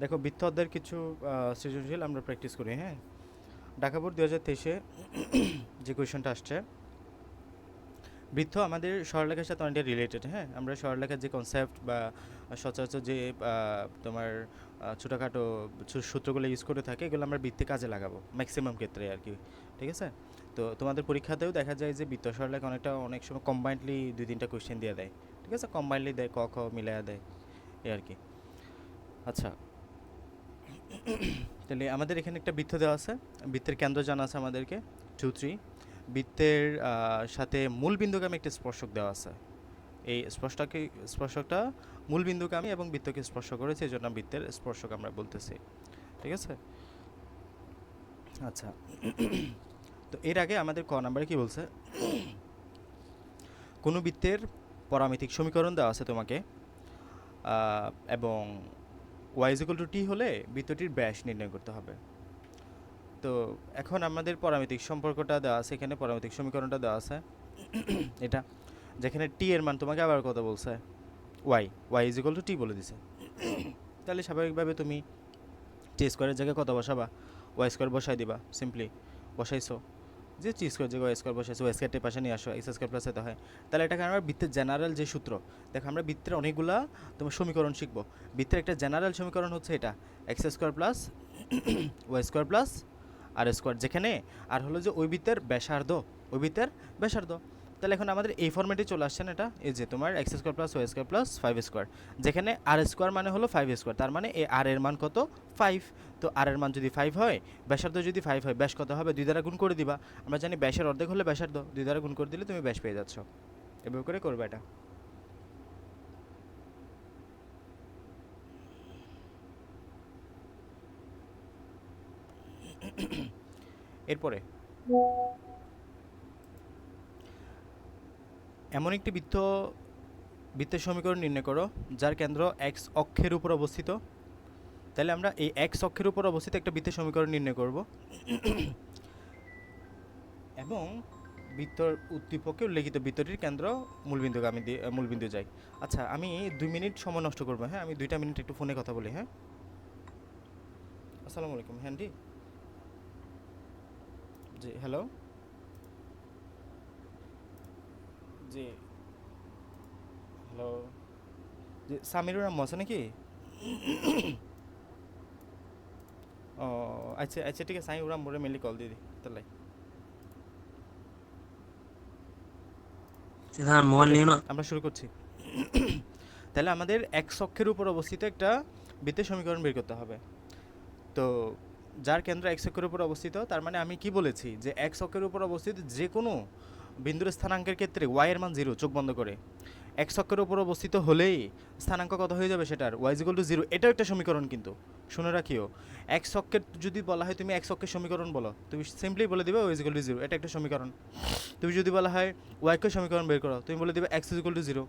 দেখো বৃত্ত অধ্যায়ের কিছু সৃজনশীল আমরা প্র্যাকটিস করি। হ্যাঁ, ঢাকা বোর্ড 2023-এ যে কোয়েশনটা আসছে, বৃত্ত আমাদের সরলরেখার সাথে অনেকটা রিলেটেড। হ্যাঁ, আমরা সরলরেখার যে কনসেপ্ট বা সচরাচর যে তোমার ছোটোখাটো সূত্রগুলো ইউজ করে থাকে, এগুলো আমরা বৃত্তে কাজে লাগাবো ম্যাক্সিমাম ক্ষেত্রে আর কি। ঠিক আছে, তো তোমাদের পরীক্ষাতেও দেখা যায় যে বৃত্ত সরলরেখা অনেক সময় কম্বাইন্ডলি 2-3টা কোয়েশ্চেন দিয়ে দেয়। ঠিক আছে, কম্বাইন্ডলি দেয়, ক খ মিলাইয়া দেয় এই আর কি। আচ্ছা, তাহলে আমাদের এখানে একটা বৃত্ত দেওয়া আছে, বৃত্তের কেন্দ্র জানা আছে আমাদেরকে 2, 3। বৃত্তের সাথে মূল বিন্দুগামী একটা স্পর্শক দেওয়া আছে। এই স্পর্শকটা মূল বিন্দুগামী এবং বৃত্তকে স্পর্শ করেছে, এই জন্য বৃত্তের স্পর্শক আমরা বলতেছি। ঠিক আছে, আচ্ছা। তো এর আগে আমাদের ক নাম্বারে কি বলছে, কোনো বৃত্তের পরামিতিক সমীকরণ দেওয়া আছে তোমাকে, এবং y = t হলে বৃত্তটির ব্যাস নির্ণয় করতে হবে। তো এখন আমাদের পরামিতিক সম্পর্কটা দেওয়া আছে, এখানে পরামিতিক সমীকরণটা দেওয়া আছে এটা, যেখানে টি এর মান তোমাকে আবার কত বলছে, y = t বলে দিছে। তাহলে স্বাভাবিকভাবে তুমি টি স্কোয়ারের জায়গায় কত বসাবা, ওয়াই স্কোয়ার বসাই দিবা, সিম্পলি বসাইছো যে টি স্কোয়ার জায়গায় ওয়াই স্কোয়ার বসাইছো, ওয়াই স্কোয়ারটি পাশে নিয়ে আসো, এক্স স্কোয়ার প্লাস এতে হয়। তাহলে এটাকে আমরা বৃত্তের জেনারেল যে সূত্র, দেখো আমরা বৃত্তের অনেকগুলা তোমার সমীকরণ শিখবো। বৃত্তের একটা জেনারেল সমীকরণ হচ্ছে এটা, x square plus Y square plus r square, যেখানে আর হলো যে ওই বৃত্তের ব্যাসার্ধ, ওই বৃত্তের ব্যাসার্ধ। তাহলে এখন আমাদের এই ফর্মেটে চলে আসছে না, এটা এই যে তোমার X square plus Y square plus 5 square, যেখানে আর স্কোয়ার মানে হলো 5 স্কোয়ার, তার মানে এই আর এর মান কত, 5। তো আর এর মান যদি 5 হয়, ব্যাসার্ধ যদি 5 হয়, ব্যাস কত হবে, 2 দ্বারা গুণ করে দিবা। আমরা জানি ব্যাসের অর্ধেক হলে ব্যাসার্ধ, 2 দ্বারা গুণ করে দিলে তুমি ব্যাস পেয়ে যাচ্ছ। এভাবে করে করবে এটা। এরপরে এমন একটি বৃত্তের সমীকরণ নির্ণয় করো যার কেন্দ্র এক্স অক্ষের উপর অবস্থিত। তাহলে আমরা এই এক্স অক্ষের উপর অবস্থিত একটা বৃত্তের সমীকরণ নির্ণয় করব এবং বৃত্তর উদ্দীপকে উল্লেখিত বৃত্তটির কেন্দ্র মূলবিন্দু যাই। আচ্ছা, আমি 2 মিনিট সময় নষ্ট করবো। হ্যাঁ, আমি 2টা মিনিট একটু ফোনে কথা বলি। হ্যাঁ, আসসালামু আলাইকুম। হ্যান্ডি, জি হ্যালো, জি হ্যালো, জি সামিরুর রহমান আছে নাকি? ও আচ্ছা আচ্ছা, ঠিক আছে, আমি ওরা মোরে মেনলি কল দিয়ে দিই তাহলে। সিধান মোবাইল ওকে, নিও না। আমরা শুরু করছি। তাহলে আমাদের এক্স অক্ষের উপর অবস্থিত একটা বৃত্তের সমীকরণ বের করতে হবে। তো যার কেন্দ্র এক্স অক্ষের উপর অবস্থিত, তার মানে আমি কি বলেছি যে এক্স অক্ষের উপর অবস্থিত যে কোনো বিন্দুর স্থানাঙ্কের ক্ষেত্রে ওয়াই এর মান 0, চোখ বন্ধ করে। এক্স অক্ষের উপর অবস্থিত হলেই স্থানাঙ্ক কত হয়ে যাবে সেটার, y = 0। এটাও একটা সমীকরণ, কিন্তু শুনে রাখিও, এক্স অক্ষের যদি বলা হয়, তুমি এক্স অক্ষের সমীকরণ বলো, তুমি সিম্পলি বলে দিবে y = 0, এটা একটা সমীকরণ। তুমি যদি বলা হয় ওয়াই এর সমীকরণ বের করো, তুমি বলে দিবে x = 0।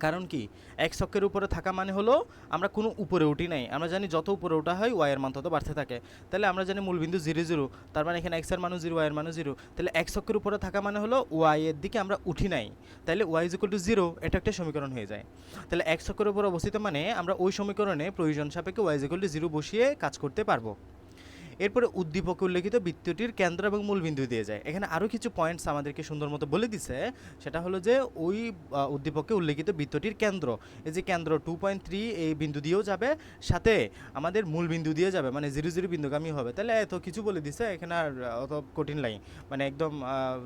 কারণ কি, এক্স অক্ষের উপরে থাকা মানে হলো আমরা কোনো উপরে উঠি নাই। আমরা জানি যত উপরে ওঠা হয় ওয়াই এর মান তত বাড়তে থাকে। তাহলে আমরা জানি মূলবিন্দু 0, 0, তার মানে এখানে এক্স এর মানও 0, ওয়াই এর মানও 0। তাহলে এক্স অক্ষের উপরে থাকা মানে হলো ওয়াই এর দিকে আমরা উঠি নাই, তাহলে y = 0, এটা একটা সমীকরণ হয়ে যায়। তাহলে এক্স অক্ষের উপর অবস্থিত মানে আমরা ওই সমীকরণে প্রয়োজন সাপেক্ষে y = 0 বসিয়ে কাজ করতে পারবো। এরপরে উদ্দীপকে উল্লেখিত বৃত্তটির কেন্দ্র এবং মূলবিন্দু দিয়ে যায়। এখানে আরও কিছু পয়েন্টস আমাদেরকে সুন্দর মতো বলে দিছে, সেটা হলো যে ওই উদ্দীপকে উল্লেখিত বৃত্তটির কেন্দ্র, এই যে কেন্দ্র 2.3 এই বিন্দু দিয়েও যাবে, সাথে আমাদের মূলবিন্দু দিয়ে যাবে, মানে 0, 0 বিন্দুগামী হবে। তাহলে এত কিছু বলে দিছে, এখানে আর অত কঠিন নাই, মানে একদম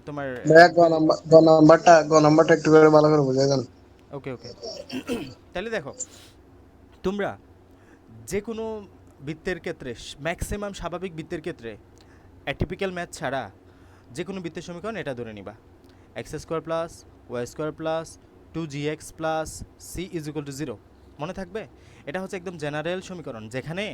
তোমার ভাইয়া গ নাম্বারটা একটু করে ভালো করে বুঝাই দেন। ওকে ওকে। তাহলে দেখো, তোমরা যে কোনো বৃত্তের ক্ষেত্রে, ম্যাক্সিমাম স্বাভাবিক বৃত্তের ক্ষেত্রে অ্যাটিপিক্যাল ম্যাথ ছাড়া যে কোনো বৃত্তের সমীকরণ এটা ধরে নিবা, X square plus Y square plus 2gx plus c = 0। মনে থাকবে, এটা হচ্ছে একদম জেনারেল সমীকরণ, যেখানে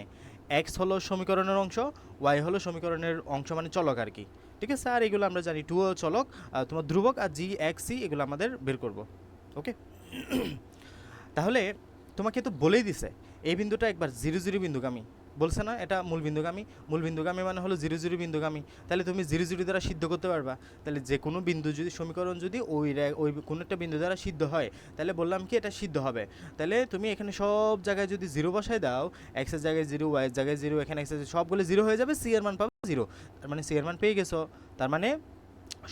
এক্স হলো সমীকরণের অংশ, ওয়াই হলো সমীকরণের অংশ, মানে চলক আর কি। ঠিক আছে, আর এগুলো আমরা জানি, 2 চলক, তোমার ধ্রুবক, আর জি এক্স সি এগুলো আমাদের বের করব। ওকে, তাহলে তোমাকে তো বলেই দিছে এই বিন্দুটা একবার 0, 0 বিন্দুগামী, বলছে না এটা মূলবিন্দুগামী, মূলবিন্দুগামী মানে হলো 0 0 বিন্দুগামী। তাহলে তুমি 0 0 দ্বারা সিদ্ধ করতে পারবা। তাহলে যে কোনো বিন্দু যদি সমীকরণ যদি ওই কোনো একটা বিন্দু দ্বারা সিদ্ধ হয়, তাহলে বললাম কি এটা সিদ্ধ হবে। তাহলে তুমি এখানে সব জায়গায় যদি 0 বসায় দাও, x এর জায়গায় 0, y এর জায়গায় 0, এখানে x এর সবগুলো 0 হয়ে যাবে, c এর মান পাবে 0। তার মানে c এর মান পেয়ে গেছো। তার মানে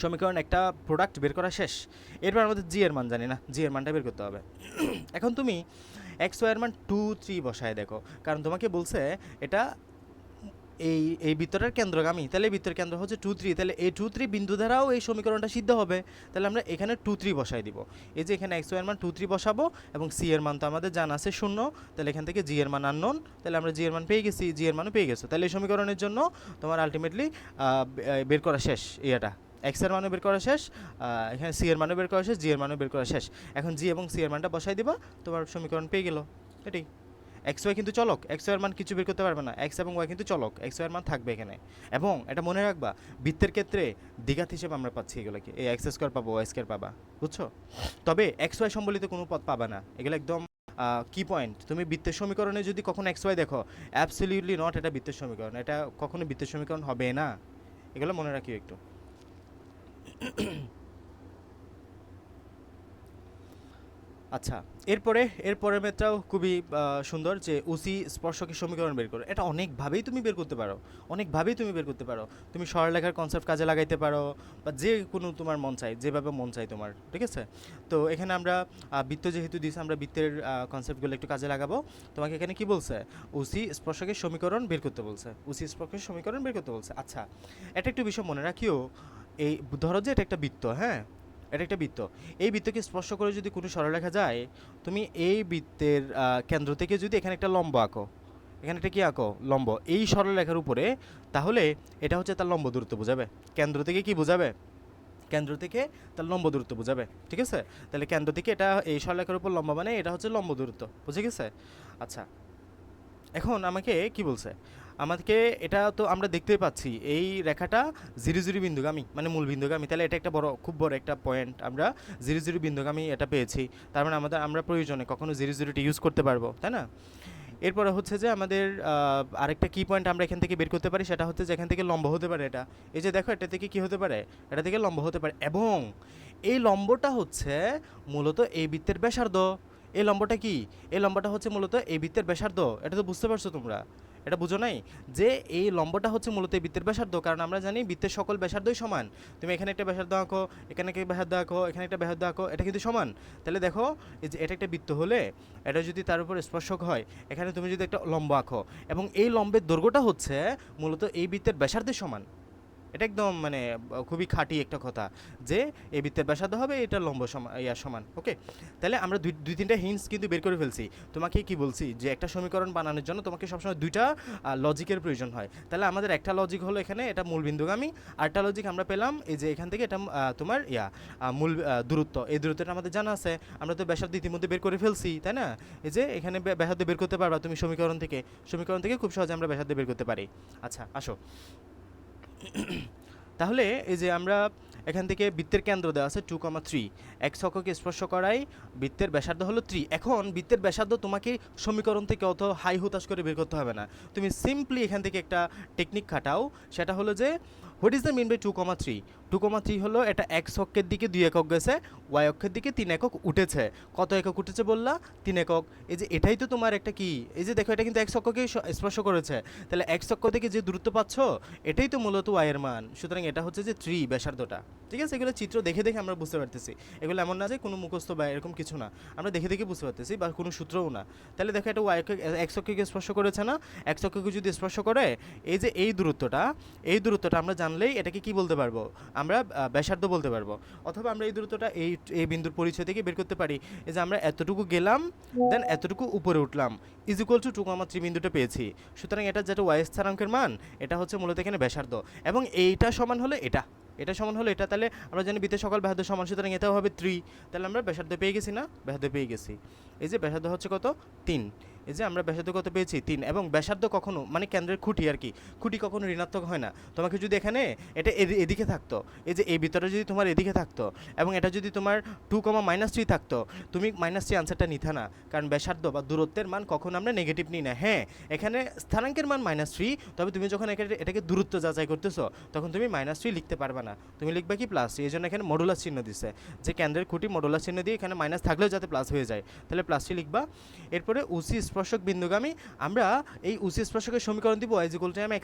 সমীকরণ একটা প্রোডাক্ট বের করা শেষ। এরপর আমাদের জি এর মান জানি না, জি এর মানটা বের করতে হবে। এখন তুমি এক্স ওয়াই এর মান 2 3 বসায় দেখো, কারণ তোমাকে বলছে এটা এই বৃত্তটার কেন্দ্রগামী, তাহলে এই বৃত্তের কেন্দ্র হচ্ছে 2 3, তাহলে এই 2 3 বিন্দু দ্বারাও এই সমীকরণটা সিদ্ধ হবে। তাহলে আমরা এখানে 2 3 বসাই দিব। এই যে এখানে এক্স ওয়াই এর মান 2 3 বসাবো, এবং সি এর মান তো আমাদের জানা আছে 0, তাহলে এখান থেকে জি এর মান আননোন, তাহলে আমরা জি এর মান পেয়ে গেছি, জি এর মানও পেয়ে গেছো। তাহলে এই সমীকরণের জন্য তোমার আলটিমেটলি বের করা শেষ, এটা এক্স এর মানও বের করা শেষ, এখানে সি এর মানও বের করা শেষ, জি এর মানও বের করা শেষ। এখন জি এবং সি এর মানটা বসাই দিবা, তোমার সমীকরণ পেয়ে গেল। এটাই। এক্স ওয়াই কিন্তু চলক, এক্স ওয়াই এর মান কিছু বের করতে পারবে না, এক্স এবং ওয়াই কিন্তু চলক, এক্স ওয়াই এর মান থাকবে এখানে। এবং এটা মনে রাখবা, বৃত্তের ক্ষেত্রে দ্বিঘাত হিসেবে আমরা পাচ্ছি এগুলোকে, এই এক্স স্কোয়ার পাবো, ওয়াই স্কোয়ার পাবা, বুঝছো? তবে এক্স ওয়াই সম্বলিত কোনো পদ পাবা না, এগুলো একদম কি পয়েন্ট। তুমি বৃত্তের সমীকরণে যদি কখনো এক্স ওয়াই দেখো, অ্যাবসলিউটলি নট, এটা বৃত্তের সমীকরণ, এটা কখনো বৃত্তের সমীকরণ হবে না, এগুলো মনে রাখিও একটু। আচ্ছা, এরপরের ম্যাথটাও খুবই সুন্দর, যে ওসি স্পর্শকের সমীকরণ বের করো। এটা অনেকভাবেই তুমি বের করতে পারো, অনেকভাবেই তুমি বের করতে পারো। তুমি সরলরেখার কনসেপ্ট কাজে লাগাইতে পারো, বা যে কোনো তোমার মন চাই, যেভাবে মন চাই তোমার, ঠিক আছে? তো এখানে আমরা বৃত্ত যেহেতু দিয়েছি, আমরা বৃত্তের কনসেপ্টগুলো একটু কাজে লাগাবো। তোমাকে এখানে কি বলছে? ওসি স্পর্শকের সমীকরণ বের করতে বলছে, ওসি স্পর্শকের সমীকরণ বের করতে বলছে। আচ্ছা, এটা একটু বিষয় মনে রাখিও, এই ধরো যে এটা একটা বৃত্ত, হ্যাঁ, এটা একটা বৃত্ত। এই বৃত্তকে স্পর্শ করে যদি কোনো সরলরেখা যায়, তুমি এই বৃত্তের কেন্দ্র থেকে যদি এখানে একটা লম্ব আঁকো, এখানে একটা কি আঁকো? লম্ব, এই সরলরেখার উপরে, তাহলে এটা হচ্ছে তার লম্ব দূরত্ব বোঝাবে। কেন্দ্র থেকে কি বোঝাবে? কেন্দ্র থেকে তার লম্ব দূরত্ব বোঝাবে, ঠিক আছে? তাহলে কেন্দ্র থেকে এটা এই সরলরেখার উপর লম্ব, মানে এটা হচ্ছে লম্ব দূরত্ব, বুঝে গেছে? আচ্ছা, এখন আমাকে কি বলছে? আমাকে এটা তো আমরা দেখতেই পাচ্ছি, এই রেখাটা 0 0 বিন্দুগামী, মানে মূল বিন্দুগামী। তাহলে এটা একটা বড়, খুব বড় একটা পয়েন্ট, আমরা 0 0 বিন্দুগামী এটা পেয়েছি। তার মানে আমরা প্রয়োজনে কখনো 0 0টি ইউজ করতে পারবো, তাই না? এরপরে হচ্ছে যে আমাদের আরেকটা কি পয়েন্ট আমরা এখান থেকে বের করতে পারি, সেটা হচ্ছে যে এখান থেকে লম্ব হতে পারে এটা। এই যে দেখো, এটা থেকে কি হতে পারে? এটা থেকে লম্ব হতে পারে, এবং এই লম্বটা হচ্ছে মূলত এই বৃত্তের ব্যাসার্ধ। এই লম্বটা কি? এই লম্বটা হচ্ছে মূলত এই বৃত্তের ব্যাসার্ধ। এটা তো বুঝতে পারছো তোমরা? এটা বুঝো নাই যে এই লম্বটা হচ্ছে মূলত এই বৃত্তের ব্যাসার্ধ? কারণ আমরা জানি বৃত্তের সকল ব্যাসার্ধই সমান। তুমি এখানে একটা ব্যাসার্ধ আঁকো, এখানে একটা ব্যাসার্ধ আঁকো, এখানে একটা ব্যাসার্ধ আঁকো, এটা কিন্তু সমান। তাহলে দেখো, এই যে এটা একটা বৃত্ত হলে, এটা যদি তার উপর স্পর্শক হয়, এখানে তুমি যদি একটা লম্ব আঁকো, এবং এই লম্বের দৈর্ঘ্যটা হচ্ছে মূলত এই বৃত্তের ব্যাসার্ধের সমান। এটা একদম মানে খুবই খাঁটি একটা কথা, যে এই বৃত্তের ব্যাসার্ধ হবে এটা লম্ব সমান। ওকে, তাহলে আমরা দুই তিনটা হিন্টস কিন্তু বের করে ফেলছি। তোমাকে কি বলছি, যে একটা সমীকরণ বানানোর জন্য তোমাকে সবসময় দুইটা লজিকের প্রয়োজন হয়। তাহলে আমাদের একটা লজিক হলো এখানে এটা মূল বিন্দুগামী, আরেকটা লজিক আমরা পেলাম এই যে এখান থেকে এটা তোমার মূল দূরত্ব, এই দূরত্বটা আমাদের জানা আছে, আমরা তো ব্যাসার্ধ ইতিমধ্যে বের করে ফেলছি, তাই না? এই যে এখানে ব্যাসার্ধ বের করতে পারবা তুমি সমীকরণ থেকে খুব সহজে আমরা ব্যাসার্ধ বের করতে পারি। আচ্ছা, আসো। তাহলে এই যে আমরা এখান থেকে বৃত্তের কেন্দ্র দেওয়া আছে 2,3, এক্স অক্ষকে স্পর্শ করাই বৃত্তের ব্যাসার্ধ হলো 3। এখন বৃত্তের ব্যাসার্ধ তোমাকে সমীকরণ থেকে অত হাই হুতাশ করে বের করতে হবে না, তুমি সিম্পলি এখান থেকে একটা টেকনিক খাটাও। সেটা হলো যে what is the mean by 2,3? 2,3 হলো এটা এক্স অক্ষের দিকে 2 একক গেছে, ওয়াই অক্ষের দিকে 3 একক উঠেছে। কত একক উঠেছে বললা? 3 একক। এই যে এটাই তো তোমার একটা কি, এই যে দেখো, এটা কিন্তু এক্স অক্ষকে স্পর্শ করেছে, তাহলে এক্স অক্ষ থেকে যে দূরত্ব পাচ্ছ, এটাই তো মূলত ওয়াই এর মান। সুতরাং এটা হচ্ছে যে 3 ব্যাসার্ধটা, ঠিক আছে? এগুলো চিত্র দেখে দেখে আমরা বুঝতে পারতেছি, এগুলো এমন না যে কোনো মুখস্থ বা এরকম কিছু না, আমরা দেখে দেখে বুঝতে পারতেছি, বা কোনো সূত্রও না। তাহলে দেখো, এটা ওয়াই এক্স অক্ষকে স্পর্শ করেছে না? এক্স অক্ষকে যদি স্পর্শ করে, এই যে এই দূরত্বটা আমরা জানলেই এটাকে কি বলতে পারবো? আমরা ব্যাসার্ধ বলতে পারবো। অথবা আমরা এই দূরত্বটা এই বিন্দুর পরিচয় থেকে বের করতে পারি, এই যে আমরা এতটুকু গেলাম, দেন এতটুকু উপরে উঠলাম, ইজ ইকুয়াল টু 2,3 বিন্দুটা পেয়েছি। সুতরাং এটা যেটা ওয়াই স্থানাঙ্কের মান, এটা হচ্ছে মূলত এখানে ব্যাসার্ধ, এবং এইটা সমান হলে এটা সমান হলো এটা। তাহলে আমরা জানি বৃত্তের সকল ব্যাসার্ধ সমান, সুতরাং এটাও হবে 3। তাহলে আমরা ব্যাসার্ধ পেয়ে গেছি না? ব্যাসার্ধ পেয়ে গেছি। এই যে ব্যাসার্ধ হচ্ছে কত? 3। এই যে আমরা ব্যাসার্ধ কত পেয়েছি 3, এবং ব্যাসার্ধ কখনো মানে কেন্দ্রের খুঁটি আর কি, খুঁটি কখনো ঋণাত্মক হয় না। তোমাকে যদি এখানে এটা এদিকে থাকতো, এই যে এই ভিতরে যদি তোমার এদিকে থাকতো এবং এটা যদি তোমার 2, -3 থাকতো, তুমি -3 আনসারটা নিতে না, কারণ ব্যাসার্ধ বা দূরত্বের মান কখনো আমরা নেগেটিভ নিই না। হ্যাঁ, এখানে স্থানাঙ্কের মান -3, তবে তুমি যখন এটাকে দূরত্ব যাচাই করতেছো তখন তুমি -3 লিখতে পারবে না, তুমি লিখবে কি +3। এই জন্য এখানে মডুলাস চিহ্ন দিছে, যে কেন্দ্রের খুঁটি মডুলাস চিহ্ন দিয়ে এখানে মাইনাস থাকলেও যাতে প্লাস হয়ে যায়, তাহলে +3 লিখবা। এরপরে উসি স্পর্শক বিন্দুগামী, আমরা এই উসি স্পর্শকের সমীকরণ দিব y = mx।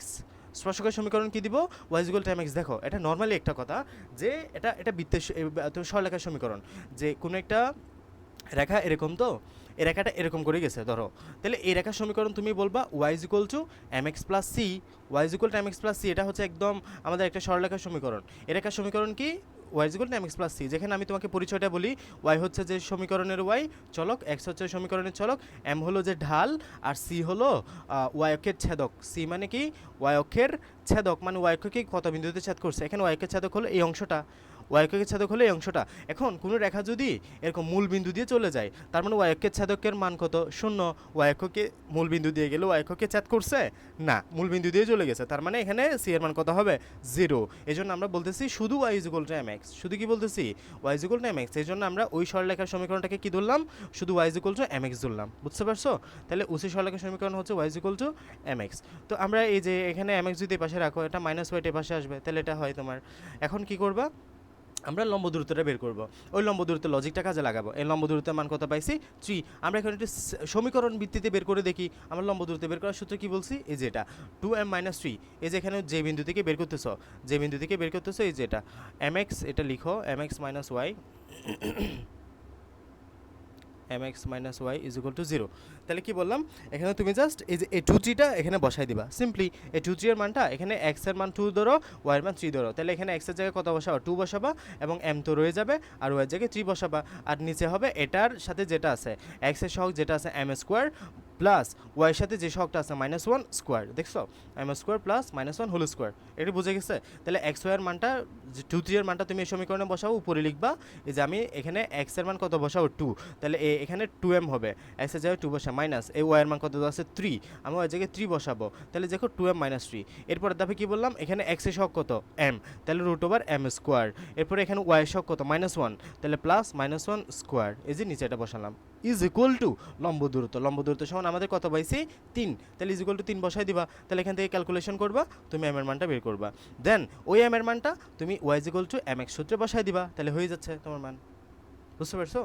স্পর্শকের সমীকরণ কি দিব? y = mx। দেখো এটা নর্মালি একটা কথা যে এটা বৃত্তের সরলরেখার সমীকরণ, যে কোনো একটা রেখা এরকম, তো এই রেখাটা এরকম করে গেছে ধরো, তাহলে এই রেখার সমীকরণ তুমি বলবা y = mx + c। y = mx + c এটা হচ্ছে একদম আমাদের একটা সরলরেখার সমীকরণ। এই রেখার সমীকরণ কি? y = mx + c। যেখানে আমি তোমাকে পরিচয়টা বলি, y হচ্ছে যে সমীকরণের y চলক, x হচ্ছে সমীকরণের চলক, m হলো যে ঢাল, আর c হলো y অক্ষের ছেদক। c মানে কি? y অক্ষের ছেদক, মানে y অক্ষকে কত বিন্দুতে ছেদ করছে। এখানে y অক্ষের ছেদক হলো এই অংশটা, y অক্ষের ছেদক হলো এই অংশটা। এখন কোনো রেখা যদি এরকম মূল বিন্দু দিয়ে চলে যায়, তার মানে y অক্ষের ছেদকের মান কত? 0। y অক্ষকে মূল বিন্দু দিয়ে গেলে y অক্ষকে ছেদ করছে না, মূল বিন্দু দিয়ে চলে গেছে, তার মানে এখানে c এর মান কত হবে? 0। এজন্য আমরা বলতেছি শুধু y = mx। শুধু কি বলতেছি? y = mx। এই জন্য আমরা ওই সরলরেখার সমীকরণটাকে কি ধরলাম? শুধু y = mx ধরলাম। বুঝতে পারছো? তাহলে ওসি সরলরেখার সমীকরণ হচ্ছে y = mx। তো আমরা এই যে এখানে mx যদি পাশে রাখো, এটা -y এর পাশে আসবে, তাহলে এটা হয় তোমার। এখন কি করবা? আমরা লম্ব দূরত্বটা বের করব, ওই লম্ব দূরত্বের লজিকটা কাজে লাগাবো। এই লম্ব দূরত্বের মান কত পাইছি? 3। আমরা এখন একটু সমীকরণ ভিত্তিতে বের করে দেখি। আমরা লম্ব দূরত্ব বের করার সূত্র কি বলছি? এই যে এটা 2m - 3। এই যে এখানে যে বিন্দু থেকে বের করতেছো, এই যে এটা mx, এটা লিখো mx - y mx - y = 0। তাহলে কি বললাম? এখানে তুমি জাস্ট এই যে এই 2-3টা এখানে বসাই দিবা সিম্পলি। এই 2-3 এর মানটা এখানে x এর মান 2 ধরো, y এর মান 3 ধরো, তাহলে এখানে x এর জায়গায় কত বসাবা? 2 বসাবা, এবং m তো রয়ে যাবে, আর y এর জায়গায় 3 বসাবা, আর নিচে হবে এটার সাথে যেটা আছে x এর সহগ যেটা আছে m² প্লাস y এর সাথে যে সহগটা আছে -1²। দেখছো? m² প্লাস -1² এটা বুঝে গেছে? তাহলে x y এর মানটা, যে 2-3 এর মানটা তুমি এই সমীকরণে বসাও, উপরে লিখবা। এই যে আমি এখানে x এর মান কত বসাবো? 2, তাহলে এখানে 2m হবে, x এর জায়গায় 2 বসা, মাইনাস এই y এর মান কত আছে? 3, আমি y এর জায়গায় 3 বসাবো, তাহলে দেখো 2m - 3। এরপরে দাবি কি বললাম? এখানে x এর সহগ কত? m, তাহলে √m²। এরপরে এখানে y এর সহগ কত? -1, তাহলে প্লাস -1²। এই যে নিচে এটা বসালাম, = লম্ব দূরত্ব। লম্ব দূরত্ব সমান আমাদের কত পাইছি? 3, তাহলে = 3 বসাই দিবা। তাহলে এখান থেকে ক্যালকুলেশন করবা, তুমি m এর মানটা বের করবা। দেন ওই m এর মানটা তুমি y = mx সূত্রে বসাই দিবা, তাহলে হয়ে যাচ্ছে তোমার মান। বুঝতে পারছো?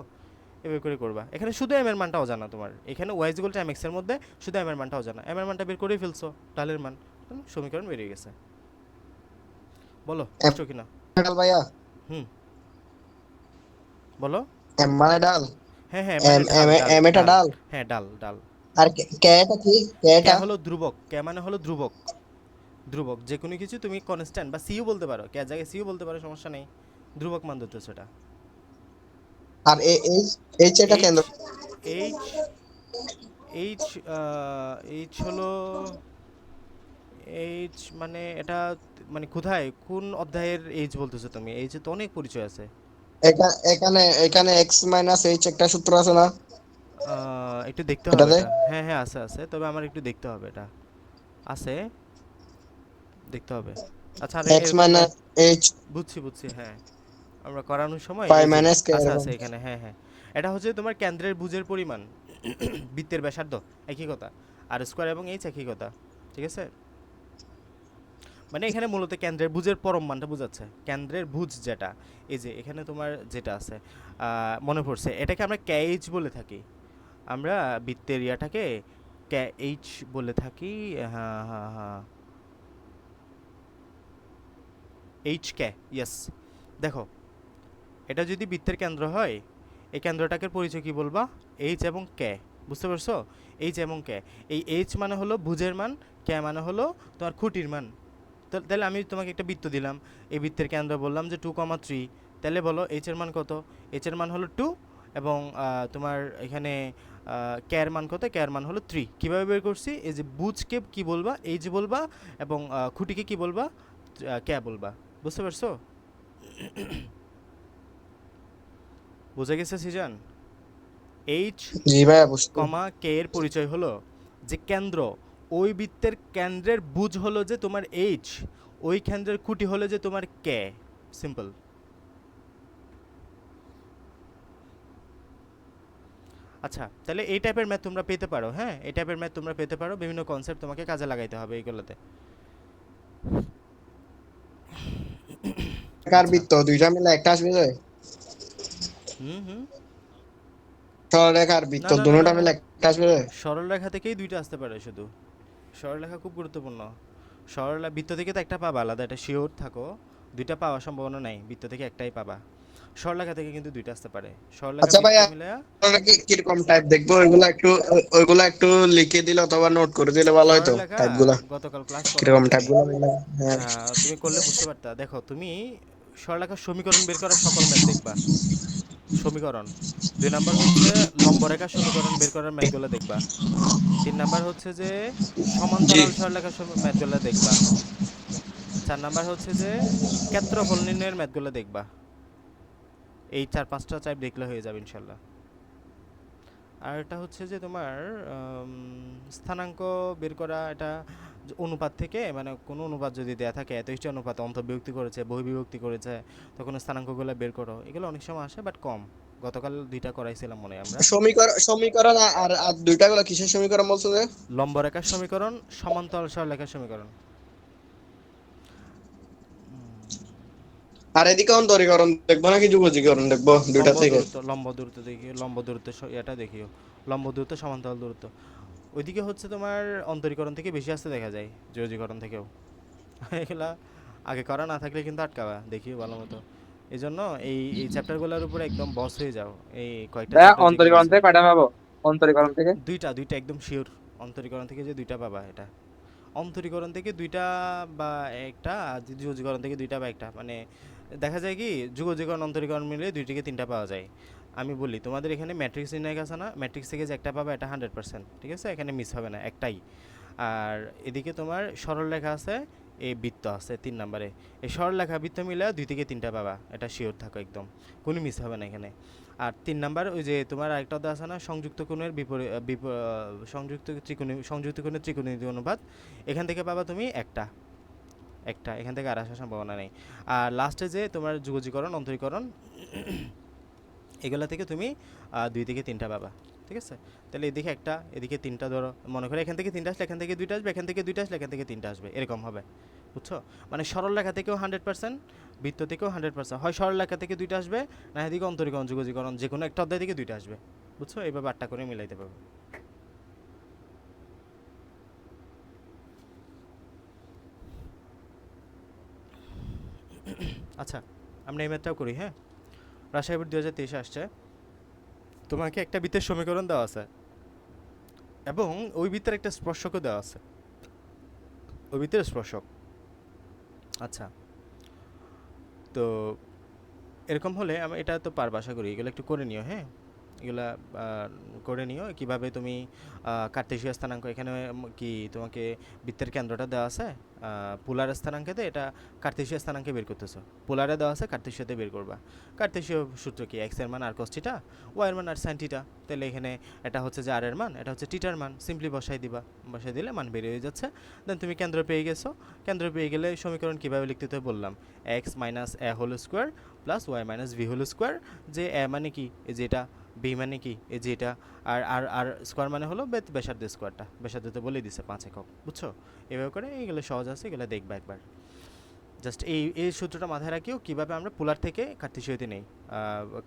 এভাবে করে করবা। এখানে শুধু m এর মানটাও জানা তোমার, এখানে y = mx এর মধ্যে শুধু m এর মানটাও জানা, m এর মানটা বের করেই ফেলছো, ঢালের মান, সমীকরণ বেরিয়ে গেছে। বলো বুঝছো কিনা? ডাল ভাইয়া, হুম, বলো। m মানে ডাল, হ্যাঁ হ্যাঁ, মানে ঢাল ঢাল m এটা ঢাল। ডাল, হ্যাঁ, ডাল ডাল। আর কে এটা কি? কে কে এটা? হলো ধ্রুবক, কে মানে হলো ধ্রুবক। ধ্রুবক যে কোনো কিছু তুমি কনস্ট্যান্ট বা সিও বলতে পারো, কে জায়গায় সিও বলতে পারো, সমস্যা নেই। ধ্রুবক মান ধরতেছো এটা। আর এইচ এটা এইচ কেন্দ্র। এইচ এইচ এইচ হলো, এইচ মানে এটা মানে কোথায়, কোন অধ্যায়ের এইচ বলতেছো তুমি? এইচে তো অনেক পরিচয় আছে। এখানে এখানে x - h একটা সূত্র আছে না একটু দেখতে হবে এটাতে? এটা। হ্যাঁ হ্যাঁ, আছে আছে, তবে আমার একটু দেখতে হবে এটা। আছে, দেখতে হবে। আচ্ছা, আরে x এরকম - h বুঝছি বুঝছি, হ্যাঁ। আমরা করানোর সময় pi এই যে - k আছে এরকম। আছে এখানে, হ্যাঁ হ্যাঁ। এটা হচ্ছে তোমার কেন্দ্রের ভুজের পরিমাণ, বৃত্তের ব্যাসার্ধ একই কথা, আর স্কোয়ার এবং এইচ একই কথা, ঠিক আছে? মানে এখানে মূলত কেন্দ্রের ভুজের পরম মানটা বোঝাচ্ছে, কেন্দ্রের ভুজ যেটা, এই যে এখানে তোমার যেটা আছে, মনে পড়ছে, এটাকে আমরা KH বলে থাকি। আমরা বৃত্তের ইয়াটাকে KH বলে থাকি। হ্যাঁ হ্যাঁ হ্যাঁ, HK, ইয়েস। দেখো, এটা যদি বৃত্তের কেন্দ্র হয়, এই কেন্দ্রটাকে পরিচয় কি বলবা? এইচ এবং কে। বুঝতে পারছো? এইচ এবং কে। এই এইচ মানে হলো ভুজের মান, কে মানে হলো তোমার খুঁটির মান। তাহলে আমি তোমাকে একটা বৃত্ত দিলাম, এই বৃত্তের কেন্দ্র বললাম যে 2,3, তাহলে বলো এইচ এর মান কত? এইচ এর মান হলো 2, এবং তোমার এখানে কে এর মান কত? কে এর মান হলো 3। কীভাবে বের করছি? এই যে বুজকে কি বলবা? এইচ বলবা, এবং খুঁটিকে কি বলবা? কে বলবা। বুঝতে পারছো? বুঝে গেছে সিজান? এইচ জি ভাইয়া বুঝছি। কমা কে এর পরিচয় হলো যে কেন্দ্র, ওই বৃত্তের কেন্দ্রের বুঝ হলো যে তোমার এইচ, ওই কেন্দ্রের খুঁটি হলো যে তোমার কে। সিম্পল। আচ্ছা, তাহলে এই টাইপের ম্যাথ তোমরা পেতে পারো। হ্যাঁ, এই টাইপের ম্যাথ তোমরা পেতে পারো, বিভিন্ন কনসেপ্ট তোমাকে কাজে লাগাইতে হবে এইগুলোতে। কার আচ্ছা। বৃত্ত দুইটা মিলে একটা আসবে যে, হুম হুম। সরলরেখার বৃত্ত না না না না দুটোটা না, মিলে একটা আসবে যে। সরলরেখা থেকেই দুইটা আসতে পারে শুধু। সরলরেখা খুব গুরুত্বপূর্ণ। বৃত্ত থেকে তো একটা পাবা আলাদা, এটা শিওর থাকো। দুইটা পাওয়ার সম্ভাবনা নাই, বৃত্ত থেকে একটাই পাবা। সরলরেখা থেকে কিন্তু দুইটা আসতে পারে, সরলরেখা আচ্ছা বৃত্ত ভাইয়া, মিলে। আমরা কিরকম টাইপ দেখবো ওইগুলা একটু লিখে দিলে অথবা নোট করে দিলে ভালো হতো সরলরেখা টাইপ গুলা। গতকাল ক্লাস করো নাই কিরকম টাইপ তুমি। গুলা হ্যাঁ। তুমি করলে বুঝতে পারতা। দেখো তুমি সরলরেখার সমীকরণ বের করার সকল ম্যাথ দেখবা। সমীকরণ 2 নাম্বার হচ্ছে লম্বরেখার সমীকরণ বের করার ম্যাথগুলো দেখবা। 3 নাম্বার হচ্ছে যে জি। সমান্তরাল সরলরেখার ম্যাথগুলো দেখবা। 4 নাম্বার হচ্ছে যে ক্ষেত্রফল নির্ণয়ের ম্যাথগুলো দেখবা। এই 4-5টা টাইপ দেখলে হয়ে যাবে ইনশাল্লাহ। আর এটা হচ্ছে যে তোমার স্থানাঙ্ক বের করা, এটা অনুপাত থেকে, মানে কোনো অনুপাত যদি দেয়া থাকে, এত ইষ্ট অনুপাত অন্তর্বিভক্তি করেছে, বহির্বিভক্তি করেছে, তখন স্থানাঙ্কগুলো বের করো। এগুলো অনেক সময় আসে বাট কম। গতকাল 2টা করাইছিলাম মনে হয় আমরা। সমীকরণ আর দুইটা গুলা কিসের সমীকরণ বলছো যে? লম্বরেখার সমীকরণ, সমান্তরাল সরলরেখার সমীকরণ। আর এদিকে অন্তরীকরণ দেখবো নাকি যুগজীকরণ দেখবো দুইটা থেকে? লম্ব দূরত্ব দেখিও, লম্ব দূরত্ব এটা দেখিও। লম্ব দূরত্ব, সমান্তরাল দূরত্ব। ওইদিকে হচ্ছে তোমার অন্তরীকরণ থেকে বেশি আসতে দেখা যায়, যোজীকরণ থেকেও। এগুলা আগে করা না থাকলে কিন্তু আটকাবা, দেখিও ভালো মতো। এই জন্য এই চ্যাপ্টারগুলোর উপরে একদম বস হয়ে যাও। এই কয়েকটা ভাইয়া চ্যাপ্টার যেগুলো অন্তরীকরণ আছে। থেকে কয়টা পাবো? অন্তরীকরণ থেকে দুইটা একদম শিওর। অন্তরীকরণ থেকে যে 2টা পাবা এটা। অন্তরীকরণ থেকে 2টা বা একটা, আর যুগজীকরণ থেকে 2টা বা একটা, মানে দেখা যায় কি যুগজীকরণ অন্তরীকরণ মিলে 2 থেকে 3টা পাওয়া যায়। আমি বলি তোমাদের এখানে ম্যাট্রিক্স নির্ণয় আছে না, ম্যাট্রিক্স থেকে যে একটা পাবা এটা 100%, ঠিক আছে, এখানে মিস হবে না একটাই। আর এদিকে তোমার সরলরেখা আছে, এই বৃত্ত আছে 3 নাম্বারে। এই সরলরেখা বৃত্ত মিলে 2 থেকে 3টা পাবা, এটা শিওর থাকো একদম, কোনো মিস হবে না এখানে। আর 3 নাম্বার ওই যে তোমার আরেকটা আছে না, সংযুক্ত কোণের সংযুক্ত কোণের ত্রিকোণমিতি অনুপাত, এখান থেকে পাবা তুমি একটা। এখান থেকে আর আসার সম্ভাবনা নেই। আর লাস্টে যে তোমার যুগজীকরণ অন্তরীকরণ, এগুলা থেকে তুমি 2 থেকে 3টা পাবা, ঠিক আছে। তাহলে এদিকে একটা, এদিকে 3টা ধরো, মনে করো এখান থেকে 3টা আসলে এখান থেকে 2টা আসবে, এখান থেকে 2টা আসলে এখান থেকে 3টা আসবে, এরকম হবে। বুঝছো? মানে সরল রেখা থেকেও 100%, বৃত্ত থেকেও 100%, হয় সরল রেখা থেকে 2টা আসবে, না এদিকে অন্তরীকরণ যুগজীকরণ যে কোনো একটা অধ্যায় থেকে 2টা আসবে। বুঝছো? এইভাবে 8টা করে মিলাইতে পারবে। আচ্ছা, আমরা এই ম্যাথটাও করি। হ্যাঁ, রাজশাহী বোর্ড 2023 আসছে, তোমাকে একটা বৃত্তের সমীকরণ দেওয়া আছে এবং ওই বৃত্তের একটা স্পর্শকও দেওয়া আছে, ওই বৃত্তের স্পর্শক। আচ্ছা, তো এরকম হলে আমি এটা তো পারবো আশা করি, এগুলো একটু করে নিও। হ্যাঁ, এগুলা করে নিও কিভাবে তুমি কার্তেশীয় স্থানাঙ্ক, এখানে কি তোমাকে বৃত্তের কেন্দ্রটা দেওয়া আছে পোলার স্থানাঙ্কেতে, এটা কার্তেশীয় স্থানাঙ্কে বের করতেছো, পোলারে দেওয়া আছে কার্তেশীয়তে বের করবা। কার্তেশীয় সূত্র কি, এক্স এর মান আর cos থিটা, ওয়াই এর মান আর sin থিটা। তাহলে এখানে এটা হচ্ছে যে আর এর মান, এটা হচ্ছে থিটার মান, সিম্পলি বসাই দিবা, বসাই দিলে মান বের হয়ে যাচ্ছে। দেন তুমি কেন্দ্র পেয়ে গেছো। কেন্দ্র পেয়ে গেলে সমীকরণ কিভাবে লিখতে হবে বললাম, x minus a whole square plus y minus b whole square. যে এ মানে কি, এই যে এটা, বি মানে কি, এই যে এটা, আর আর আর স্কোয়ার মানে হলো ব্যাসার্ধের স্কোয়ারটা, ব্যাসার্ধ তো বলে দিছে 5 একক। বুঝছো? এভাবে করে এইগুলো সহজ আছে, এগুলো দেখবা একবার। জাস্ট এই সূত্রটা মাথায় রাখিও, কীভাবে আমরা পোলার থেকে কার্তেশীয়তে নেই,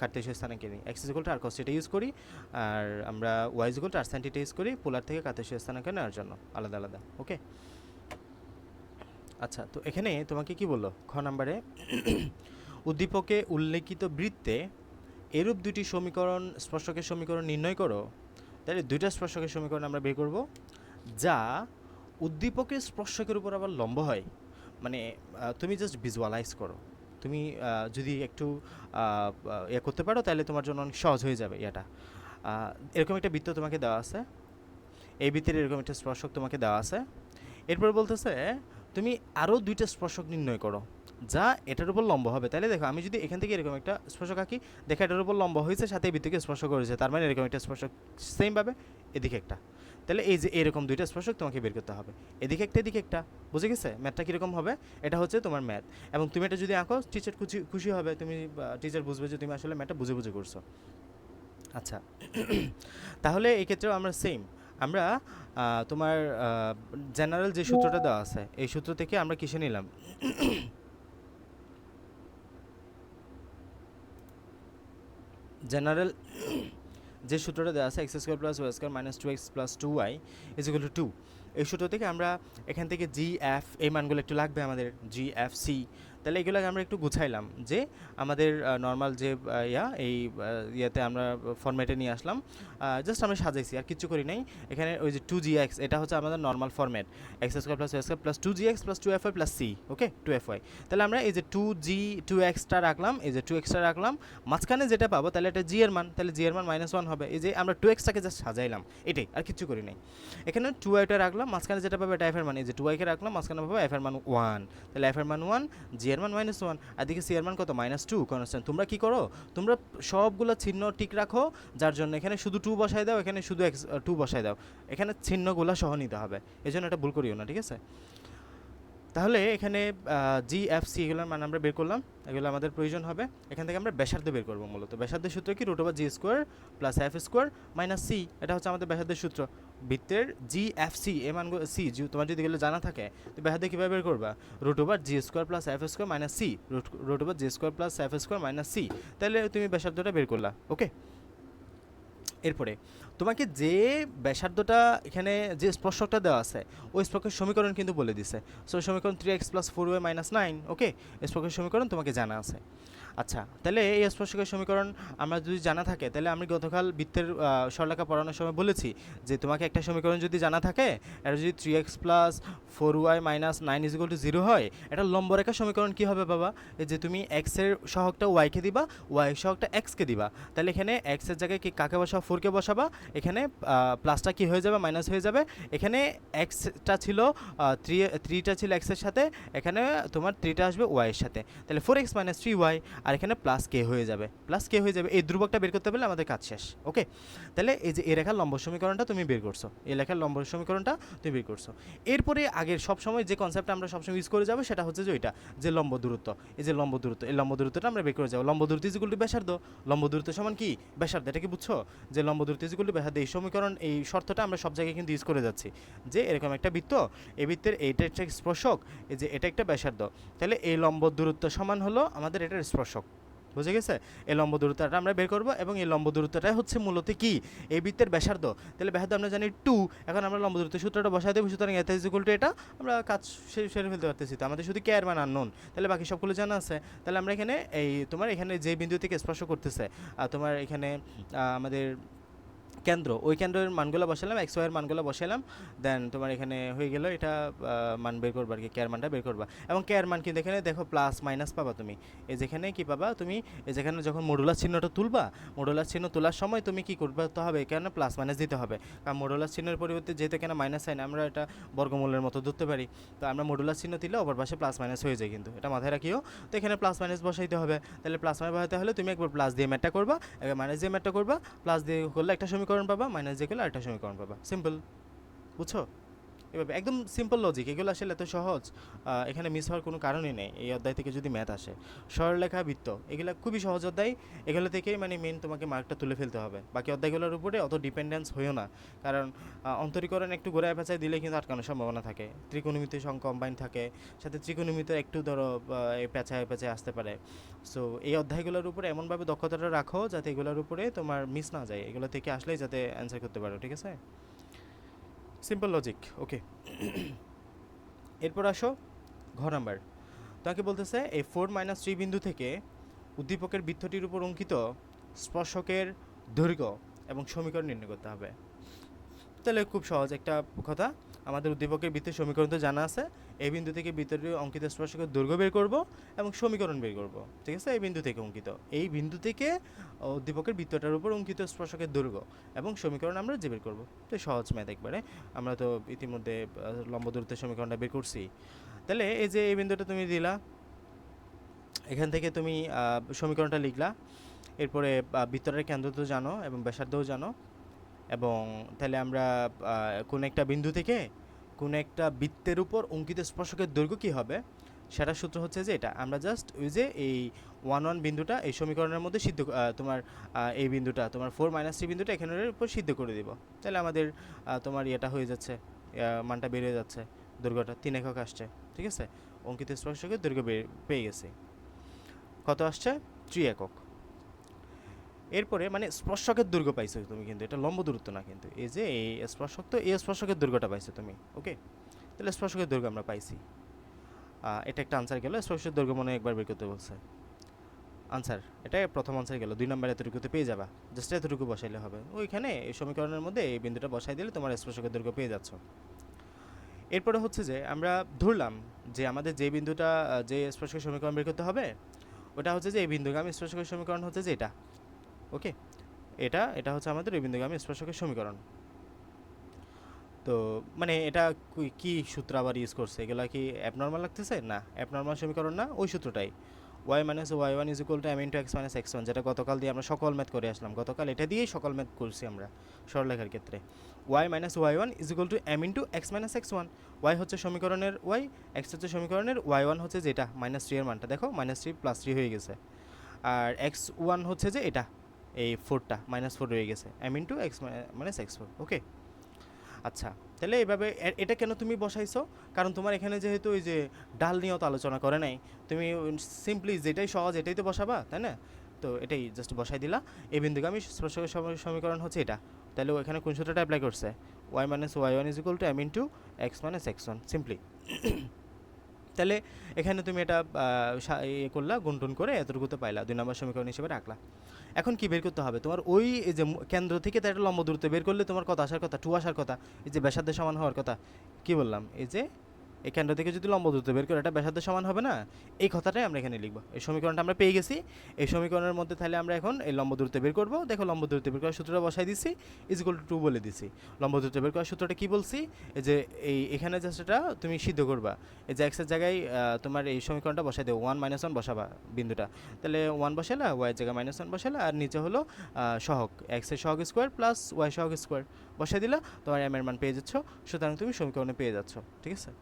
কার্তেশীয় স্থানাঙ্কে নেই। X equal to R cos theta use করি, আর আমরা Y equal to R sin theta use করি পোলার থেকে কার্তেশীয় স্থানাঙ্কে নেওয়ার জন্য, আলাদা আলাদা। ওকে, আচ্ছা, তো এখানে তোমাকে কি বললো খ নাম্বারে, উদ্দীপকে উল্লেখিত বৃত্তে এরূপ দুটি সমীকরণ, স্পর্শকের সমীকরণ নির্ণয় করো। তাহলে 2টা স্পর্শকের সমীকরণ আমরা বের করব, যা উদ্দীপকের স্পর্শকের উপর আবার লম্ব হয়। মানে তুমি জাস্ট ভিজুয়ালাইজ করো। তুমি যদি একটু করতে পারো তাহলে তোমার জন্য অনেক সহজ হয়ে যাবে এটা। এরকম একটা বৃত্ত তোমাকে দেওয়া আছে, এই বৃত্তের এরকম একটা স্পর্শক তোমাকে দেওয়া আছে। এরপর বলতেছে তুমি আরও দুইটা স্পর্শক নির্ণয় করো যা এটার উপর লম্ব হবে। তাহলে দেখো আমি যদি এখান থেকে এরকম একটা স্পর্শক আঁকি, দেখো এটার উপর লম্ব হয়েছে, সাথে এই বৃত্তকে স্পর্শ করেছে, তার মানে এরকম একটা স্পর্শক সেমভাবে এদিকে একটা। তাহলে এই যে এরকম দুইটা স্পর্শক তোমাকে বের করতে হবে, এদিকে একটা এদিকে একটা। বুঝে গেছে ম্যাথটা কীরকম হবে? এটা হচ্ছে তোমার ম্যাথ, এবং তুমি এটা যদি আঁকো টিচার খুশি হবে, তুমি টিচার বুঝবে যে তুমি আসলে ম্যাথটা বুঝে বুঝে করছো। আচ্ছা তাহলে এই ক্ষেত্রেও আমরা সেম, আমরা তোমার জেনারেল যে সূত্রটা দেওয়া আছে এই সূত্র থেকে আমরা কিসে নিলাম, জেনারেল যে সূত্রটা দেওয়া আছে X square plus Y square minus 2x plus 2y is equal to 2, এই সূত্র থেকে আমরা এখান থেকে জি এফ এই মানগুলো একটু লাগবে আমাদের, জি এফ সি। তাহলে এগুলোকে আমরা একটু গুছাইলাম যে আমাদের নর্মাল যে এই ইয়েতে আমরা ফরম্যাটে নিয়ে আসলাম, জাস্ট আমরা সাজাইছি আর কিছু করি নাই। এখানে ওই যে 2gx এটা হচ্ছে আমাদের normal format, x square plus Y square plus 2gx plus 2fy plus c, okay 2fy। তাহলে আমরা এই যে 2xটা রাখলাম, এই যে 2xটা রাখলাম, মাঝখানে যেটা পাবো তাহলে এটা জি এর মান, তাহলে জি এর মান -1 হবে। এই যে আমরা 2xটাকে জাস্ট সাজাইলাম, এটাই আর কিছু করি নাই। এখানে 2yটা রাখলাম, মাঝখানে যেটা পাবো এটা f এর মান, এই যে 2y কে রাখলাম, মাঝখানে পাবো f এর মান 1, তাহলে f এর মান 1, জি এর মান -1, আর দিকে সি এর মান কত -2 কনস্ট্যান্ট। তোমরা কি করো, তোমরা সবগুলো চিহ্ন ঠিক রাখো, যার জন্য এখানে শুধু 2 বসাই দাও, এখানে শুধু 2 বসাই দাও, এখানে চিহ্নগুলো সহ নিতে হবে, এই জন্য এটা ভুল করিও না, ঠিক আছে? তাহলে এখানে জি এফ সি এগুলোর মান আমরা বের করলাম, এগুলো আমাদের প্রয়োজন হবে। এখান থেকে আমরা ব্যাসার্ধ বের করবো। মূলত ব্যাসার্ধের সূত্র কি, root over g square plus f square minus c, এটা হচ্ছে আমাদের ব্যাসার্ধের সূত্র। বৃত্তের জি এফ সি এ মানগুলো সি, তোমার যদি এগুলো জানা থাকে তো ব্যাসার্ধ কীভাবে বের করবা, root over g square plus f square minus c, root over g square plus f square minus c, তাহলে তুমি ব্যাসার্ধটা বের করলা, ওকে। এরপরে তোমাকে যে ব্যাসার্ধটা এখানে যে স্পর্শকটা দেওয়া আছে ওই স্পর্শের সমীকরণ কিন্তু বলে দিছে। সো সমীকরণ 3x প্লাস 4y মাইনাস 9, ওকে, স্পর্শের সমীকরণ তোমাকে জানা আছে। আচ্ছা তাহলে এই স্পর্শকের সমীকরণ আমরা যদি জানা থাকে, তাহলে আমি গতকাল বৃত্তের সরলরেখা পড়ানোর সময় বলেছি যে তোমাকে একটা সমীকরণ যদি জানা থাকে, এটা যদি 3x plus 4y minus 9 is equal two 0 হয়, এটা লম্বরেখা সমীকরণ কী হবে বাবা, এই যে তুমি এক্সের সহগটা ওয়াইকে দিবা, ওয়াই সহগটা এক্সকে দিবা, তাহলে এখানে এক্সের জায়গায় কি কাকে বসাবো, 4কে বসাবা, এখানে প্লাসটা কি হয়ে যাবে, মাইনাস হয়ে যাবে। এখানে এক্সটা ছিল 3টা ছিল এক্সের সাথে, এখানে তোমার 3টা আসবে ওয়াইয়ের সাথে, তাহলে 4x মাইনাস 3y, আর এখানে প্লাস কে হয়ে যাবে, প্লাস কে হয়ে যাবে। এই ধ্রুবকটা বের করতে পারলে আমাদের কাজ শেষ, ওকে। তাহলে এই যে এই রেখার লম্ব সমীকরণটা তুমি বের করছো, এই রেখার লম্ব সমীকরণটা তুমি বের করছো। এরপরে আগের সবসময় যে কনসেপ্টটা আমরা সবসময় ইউজ করে যাবো সেটা হচ্ছে যে ওইটা যে লম্ব দূরত্ব, এই যে লম্ব দূরত্ব, এই লম্ব দূরত্বটা আমরা বের করে যাবো। লম্ব দূরত্ব ইজ ইকুয়াল টু ব্যাসার্ধ, লম্ব দূরত্ব সমান কি ব্যাসার্ধ, এটা কি বুঝছো, যে লম্ব দূরত্ব ইজ ইকুয়াল টু ব্যাসার্ধ। এই সমীকরণ এই শর্তটা আমরা সব জায়গায় কিন্তু ইউজ করে যাচ্ছি, যে এরকম একটা বৃত্ত, এই বৃত্তের এইটা একটা স্পর্শক, এই যে এটা একটা ব্যাসার্ধ, তাহলে এই লম্ব দূরত্ব সমান হলো আমাদের এটার স্পর্শক। বুঝে গেছে? এই লম্ব দূরত্বটা আমরা বের করবো, এবং এই লম্ব দূরত্বটাই হচ্ছে মূলত কি এই বৃত্তের ব্যাসার্ধ। তাহলে ব্যাসার্ধ আমরা জানি 2, এখন আমরা লম্ব দূরত্ব সূত্রটা বসাই দেবো, সুতরাং এটা ইজ ইকুয়াল টু এটা, আমরা কাজ সেরে ফেলতে পারতেছি। তো আমাদের শুধু কে এর মান আননোন, তাহলে বাকি সবগুলো জানা আছে। তাহলে আমরা এখানে এই তোমার এখানে যে বিন্দু থেকে স্পর্শ করতেছে তোমার এখানে আমাদের কেন্দ্র, ওই কেন্দ্রের মানগুলো বসালাম, এক্স ওয়াইয়ের মানগুলো বসালাম, দেন তোমার এখানে হয়ে গেল এটা মান বের করবা আর কি, কেয়ার মানটা বের করবা। এবং কেয়ার মান কিন্তু এখানে দেখো প্লাস মাইনাস পাবা তুমি, এই যেখানে কি পাবা তুমি, এই যেখানে যখন মডুলাস চিহ্নটা তুলবা, মডুলাস চিহ্ন তোলার সময় তুমি কি করতে হবে, এখানে প্লাস মাইনাস দিতে হবে, কারণ মডুলাস চিহ্নের পরিবর্তে যেহেতু এখানে মাইনাস সাইন আমরা এটা বর্গমূলের মতো ধরতে পারি, তো আমরা মডুলাস চিহ্ন দিলে অপর পাশে প্লাস মাইনাস হয়ে যায়, কিন্তু এটা মাথায় রাখিও। তো এখানে প্লাস মাইনাস বসাইতে হবে, তাহলে প্লাস মাইনাস বসাইতে হলে তুমি একবার প্লাস দিয়ে ম্যাটটা করবা, একবার মাইনাস দিয়ে ম্যাটটা করবা, প্লাস দিয়ে করলে একটা সমীকরণ পাবা, মাইনাস দিয়ে করলে আরেকটা সমীকরণ পাবা, সিম্পল। বুঝছো? এভাবে একদম সিম্পল লজিক, এগুলো আসলে এত সহজ, এখানে মিস হওয়ার কোনো কারণই নেই। এই অধ্যায় থেকে যদি ম্যাথ আসে, সরলরেখা বৃত্ত এগুলো খুবই সহজ অধ্যায়, এগুলো থেকেই মানে মেন তোমাকে মার্কটা তুলে ফেলতে হবে। বাকি অধ্যায়গুলোর উপরে অত ডিপেন্ডেন্স হয়েও না, কারণ অন্তরীকরণ একটু গোড়ায় পেঁচায় দিলে কিন্তু আটকানোর সম্ভাবনা থাকে, ত্রিকোণমিতি কম্বাইন থাকে, সাথে ত্রিকোণমিতি একটু ধরো পেঁচায় পেঁচায় আসতে পারে। সো এই অধ্যায়গুলোর উপরে এমনভাবে দক্ষতাটা রাখো যাতে এগুলোর উপরে তোমার মিস না যায়, এগুলো থেকে আসলেই যাতে অ্যান্সার করতে পারো, ঠিক আছে? সিম্পল লজিক, ওকে। এরপর আসো ঘ নাম্বার, তাকে বলতেছে এই 4-3 বিন্দু থেকে উদ্দীপকের বৃত্তটির উপর অঙ্কিত স্পর্শকের দৈর্ঘ্য এবং সমীকরণ নির্ণয় করতে হবে। তাহলে খুব সহজ একটা কথা, আমাদের উদ্দীপকের বৃত্তের সমীকরণ তো জানা আছে। এই বিন্দু থেকে বৃত্তের অঙ্কিত স্পর্শকের দৈর্ঘ্য বের করব এবং সমীকরণ বের করব, ঠিক আছে? এই বিন্দু থেকে অঙ্কিত, এই বিন্দু থেকে উদ্দীপকের বৃত্তটার উপর অঙ্কিত স্পর্শকের দৈর্ঘ্য এবং সমীকরণ আমরা যে বের করব। তো সহজ ম্যাথ একবারে, আমরা তো ইতিমধ্যে লম্ব দূরত্বের সমীকরণটা বের করছি। তাহলে এই যে এই বিন্দুটা তুমি দিলা, এখান থেকে তুমি সমীকরণটা লিখলা, এরপরে বৃত্তটার কেন্দ্র তো জানো এবং ব্যাসার্ধও জানো, এবং তাহলে আমরা কোন একটা বিন্দু থেকে কোন একটা বৃত্তের উপর অঙ্কিত স্পর্শকের দৈর্ঘ্য কী হবে সেটার সূত্র হচ্ছে যে এটা আমরা জাস্ট ওই যে এই 1 1 বিন্দুটা এই সমীকরণের মধ্যে সিদ্ধ তোমার এই বিন্দুটা তোমার 4 3 বিন্দুটা এখানের উপর সিদ্ধ করে দিব, তাহলে আমাদের তোমার ইয়েটা হয়ে যাচ্ছে, মানটা বেড়ে যাচ্ছে, দৈর্ঘ্যটা 3 একক আসছে, ঠিক আছে? অঙ্কিত স্পর্শকের দৈর্ঘ্য পেয়ে গেছি, কত আসছে? 3 একক। এরপরে মানে স্পর্শকের দৈর্ঘ্য পাইছো তুমি, কিন্তু এটা লম্ব দূরত্ব না, কিন্তু এই যে এই স্পর্শক, তো এই স্পর্শকের দৈর্ঘ্যটা পাইছো তুমি, ওকে? তাহলে স্পর্শকের দৈর্ঘ্য আমরা পাইছি, এটা একটা আনসার গেল। স্পর্শকের দৈর্ঘ্য মনে হয় একবার বের করতে বলছে, আনসার এটা প্রথম আনসার গেল। 2 নম্বর এতটুকুতে পেয়ে যাবা, জাস্ট এতটুকু বসাইলে হবে, ওইখানে এই সমীকরণের মধ্যে এই বিন্দুটা বসাই দিলে তোমার স্পর্শকের দৈর্ঘ্য পেয়ে যাচ্ছ। এরপরে হচ্ছে যে আমরা ধরলাম যে আমাদের যে বিন্দুটা যে স্পর্শকের সমীকরণ বের করতে হবে ওটা হচ্ছে যে এই বিন্দুগামী স্পর্শকের সমীকরণ হচ্ছে যে এটা, ওকে? এটা হচ্ছে আমাদের এই বিন্দুগামী স্পর্শকের সমীকরণ। তো মানে এটা কি সূত্র আবার ইউজ করছে, এগুলা কি অ্যাবনর্মাল লাগতেছে? না, অ্যাবনর্মাল সমীকরণ না, ওই সূত্রটাই y minus Y one is equal to M into x minus X one, যেটা গতকাল দিয়ে আমরা সকল ম্যাথ করে আসলাম, গতকাল এটা দিয়েই সকল ম্যাথ করছি আমরা সরলরেখার ক্ষেত্রে। y minus Y one is equal to M into x minus X one, Y হচ্ছে সমীকরণের y, এক্স হচ্ছে সমীকরণের ওয়াই ওয়ান হচ্ছে যেটা মাইনাস থ্রি এর মানটা দেখো মাইনাস থ্রি প্লাস থ্রি হয়ে গেছে, আর এক্স ওয়ান হচ্ছে যে এটা এই ফোরটা মাইনাস ফোর হয়ে গেছে, m into x minus x four, okay? আচ্ছা, তাহলে এভাবে এটা কেন তুমি বসাইছো? কারণ তোমার এখানে যেহেতু ওই যে ডাল নিয়েও তো আলোচনা করে নাই, তুমি সিম্পলি যেটাই সহজ এটাই তো বসাবা, তাই না? তো এটাই জাস্ট বসাই দিলা। এই বিন্দুগামী স্পর্শকের সমীকরণ হচ্ছে এটা, তাহলে এখানে কোন সূত্রটা অ্যাপ্লাই করছে? Y minus Y one is equal to M into x minus X one, simply. তাহলে এখানে তুমি এটা ইয়ে করলা, গুণটুন করে এতটুকুতে পাইলা, 2 নম্বর সমীকরণ হিসেবে রাখলা। এখন কি বের করতে হবে তোমার? ওই এই যে কেন্দ্র থেকে তার একটা লম্ব দূরত্ব বের করলে তোমার কত আসার কথা? 2 আসার কথা, এই যে ব্যাসার্ধের সমান হওয়ার কথা। কি বললাম? এই যে এই কেন্দ্র থেকে যদি লম্ব দূরত্ব বের করে এটা ব্যাসার্ধের সমান হবে না, এই কথাটাই আমরা এখানে লিখবো। এই সমীকরণটা আমরা পেয়ে গেছি, এই সমীকরণের মধ্যে তাহলে আমরা এখন এই লম্ব দূরত্ব বের করবো। দেখো লম্ব দূরত্ব বের করার সূত্রটা বসাই দিচ্ছি, ইজ ইকুয়াল টু 2 বলে দিছি। লম্ব দূরত্ব বের করার সূত্রটা কি বলছি? এই যে এখানে জাস্ট এটা তুমি সিদ্ধ করবা, এই যে এক্সের জায়গায় তোমার এই সমীকরণটা বসাই দেবো, 1 - 1 বসাবা বিন্দুটা, তাহলে 1 বসালা, ওয়াইয়ের জায়গায় -1 বসালা, আর নিচে হলো সহগ, এক্সের সহগ স্কোয়ার প্লাস ওয়াই সহগ স্কোয়ার বসাই দিলা, তোমার এম এর মান পেয়ে যাচ্ছ। সুতরাং তুমি সমীকরণে পেয়ে যাচ্ছ, ঠিক আছে?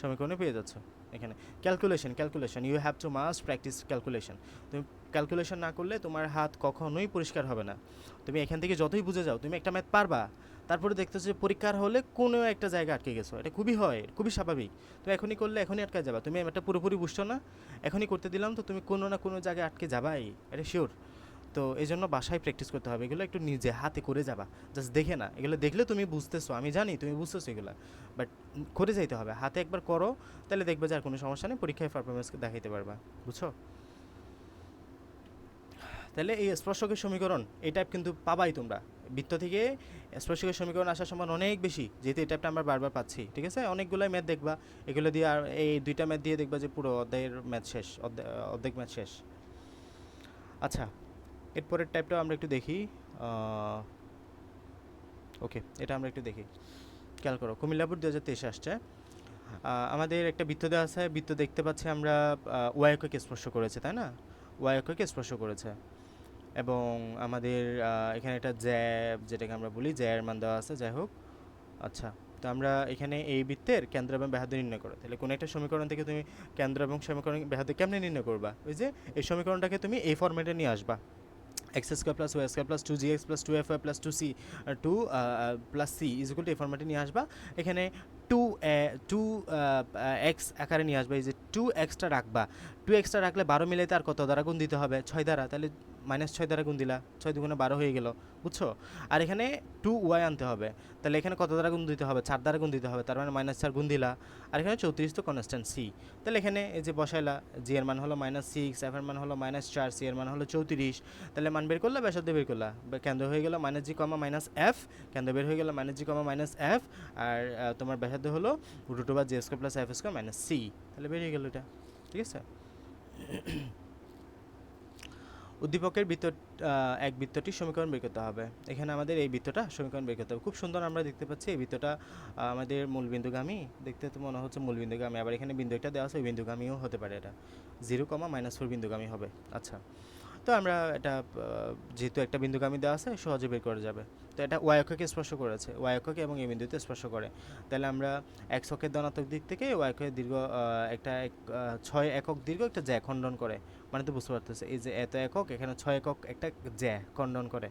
সমীকরণে পেয়ে যাচ্ছ। এখানে calculation you have to must practice calculation. তুমি ক্যালকুলেশন না করলে তোমার হাত কখনোই পরিষ্কার হবে না। তুমি এখান থেকে যতই বুঝে যাও, তুমি একটা ম্যাথ পারবা, তারপরে দেখতেছো যে পরীক্ষার হলে কোনো একটা জায়গায় আটকে গেছো, এটা খুবই হয়, খুবই স্বাভাবিক। তো এখনই করলে এখনই আটকে যাবা, তুমি ম্যাথটা পুরোপুরি বুঝছো না, এখনই করতে দিলাম তো তুমি কোনো না কোনো জায়গায় আটকে যাবাই, এটা শিওর। তো এই জন্য বাসায় প্র্যাকটিস করতে হবে, এগুলো একটু নিজে হাতে করে যাবা, জাস্ট দেখে না, এগুলো দেখলে তুমি বুঝতেছো, আমি জানি তুমি বুঝতেছো এগুলো, বাট করে যাইতে হবে, হাতে একবার করো, তাহলে দেখবে যে আর কোনো সমস্যা নেই, পরীক্ষায় পারফরমেন্স দেখাইতে পারবা, বুঝছো? তাহলে এই স্পর্শকের সমীকরণ এই টাইপ কিন্তু পাবাই তোমরা বৃত্ত থেকে, স্পর্শকের সমীকরণ আসার সম্ভাবনা অনেক বেশি, যেহেতু এই টাইপটা আমরা বারবার পাচ্ছি, ঠিক আছে? অনেকগুলোই ম্যাথ দেখবা, এগুলো দিয়ে আর এই 2টা ম্যাথ দিয়ে দেখবা যে পুরো অধ্যায়ের ম্যাথ শেষ, অর্ধেক ম্যাথ শেষ। আচ্ছা, এরপরের টাইপটাও আমরা একটু দেখি। ওকে, এটা আমরা একটু দেখি, খেয়াল করো। কুমিল্লা বোর্ড 2023 আসছে, আমাদের একটা বৃত্ত দেওয়া আছে, বৃত্ত দেখতে পাচ্ছি আমরা ওয়াই এককে স্পর্শ করেছে, তাই না? ওয়াই এককে স্পর্শ করেছে, এবং আমাদের এখানে একটা জ্যাব, যেটাকে আমরা বলি জ্যার মান দেওয়া আছে, যাই হোক। আচ্ছা, তো আমরা এখানে এই বৃত্তের কেন্দ্র এবং ব্যাসার্ধ নির্ণয় করো, তাহলে কোনো একটা সমীকরণ থেকে তুমি কেন্দ্র এবং সমীকরণ ব্যাসার্ধ কেমনে নির্ণয় করবা? ওই যে এই সমীকরণটাকে তুমি এই ফরম্যাটে নিয়ে আসবা, X square plus Y square plus 2gx plus 2fy plus 2c 2 plus c is equal to এই ফরম্যাটে নিয়ে আসবা। এখানে 2x আকারে নিয়ে আসবা, এই যে 2xটা রাখবা, 2xটা রাখলে 12 মিলাইতে আর কত দ্বারা গুণ দিতে হবে? 6 দ্বারা, তাহলে -6 দ্বারা গুণ দিলা, 6 দুগুণে 12 হয়ে গেল, বুঝছো? আর এখানে 2y আনতে হবে, তাহলে এখানে কত দ্বারা গুণ দিতে হবে? 4 দ্বারা গুণ দিতে হবে, তার মানে -4 গুণ দিলা। আর এখানে 34 তো কনস্ট্যান্ট c, তাহলে এখানে এই যে বসাইলা, g এর মান হলো -6, f এর মান হলো -4, c এর মান হলো 34, তাহলে মান বের করলা, ব্যাসার্ধ বের করলা, কেন্দ্র হয়ে গেল -g, -f, কেন্দ্র বের হয়ে গেল -g, -f, আর তোমার ব্যাসার্ধ হলো √j² + f² - c, তাহলে বেরিয়ে গেল এটা, ঠিক আছে? উদ্দীপকের বৃত্ত এক বৃত্তটির সমীকরণ বের করতে হবে। এখানে আমাদের এই বৃত্তটা সমীকরণ বের করতে হবে। খুব সুন্দর আমরা দেখতে পাচ্ছি এই বৃত্তটা আমাদের মূলবিন্দুগামী, দেখতে তো মনে হচ্ছে মূলবিন্দুগামী, আবার এখানে বিন্দু একটা দেওয়া আছে, ওই বিন্দুগামীও হতে পারে, এটা 0, -4 বিন্দুগামী হবে। আচ্ছা, তো আমরা এটা যেহেতু একটা বিন্দুগামী দেওয়া আছে সহজে বের করা যাবে। তো এটা y অক্ষকে স্পর্শ করেছে, y অক্ষকে এবং এই বিন্দুতে স্পর্শ করে, তাহলে আমরা x অক্ষের ধনাত্মক দিক থেকে y অক্ষের দীর্ঘ একটা 6 একক দীর্ঘ একটা জ্যা খণ্ডন করে, মানে তো বুঝতে পারতেছে এই যে এত একক, এখানে 6 একক একটা জ্যা খণ্ডন করে।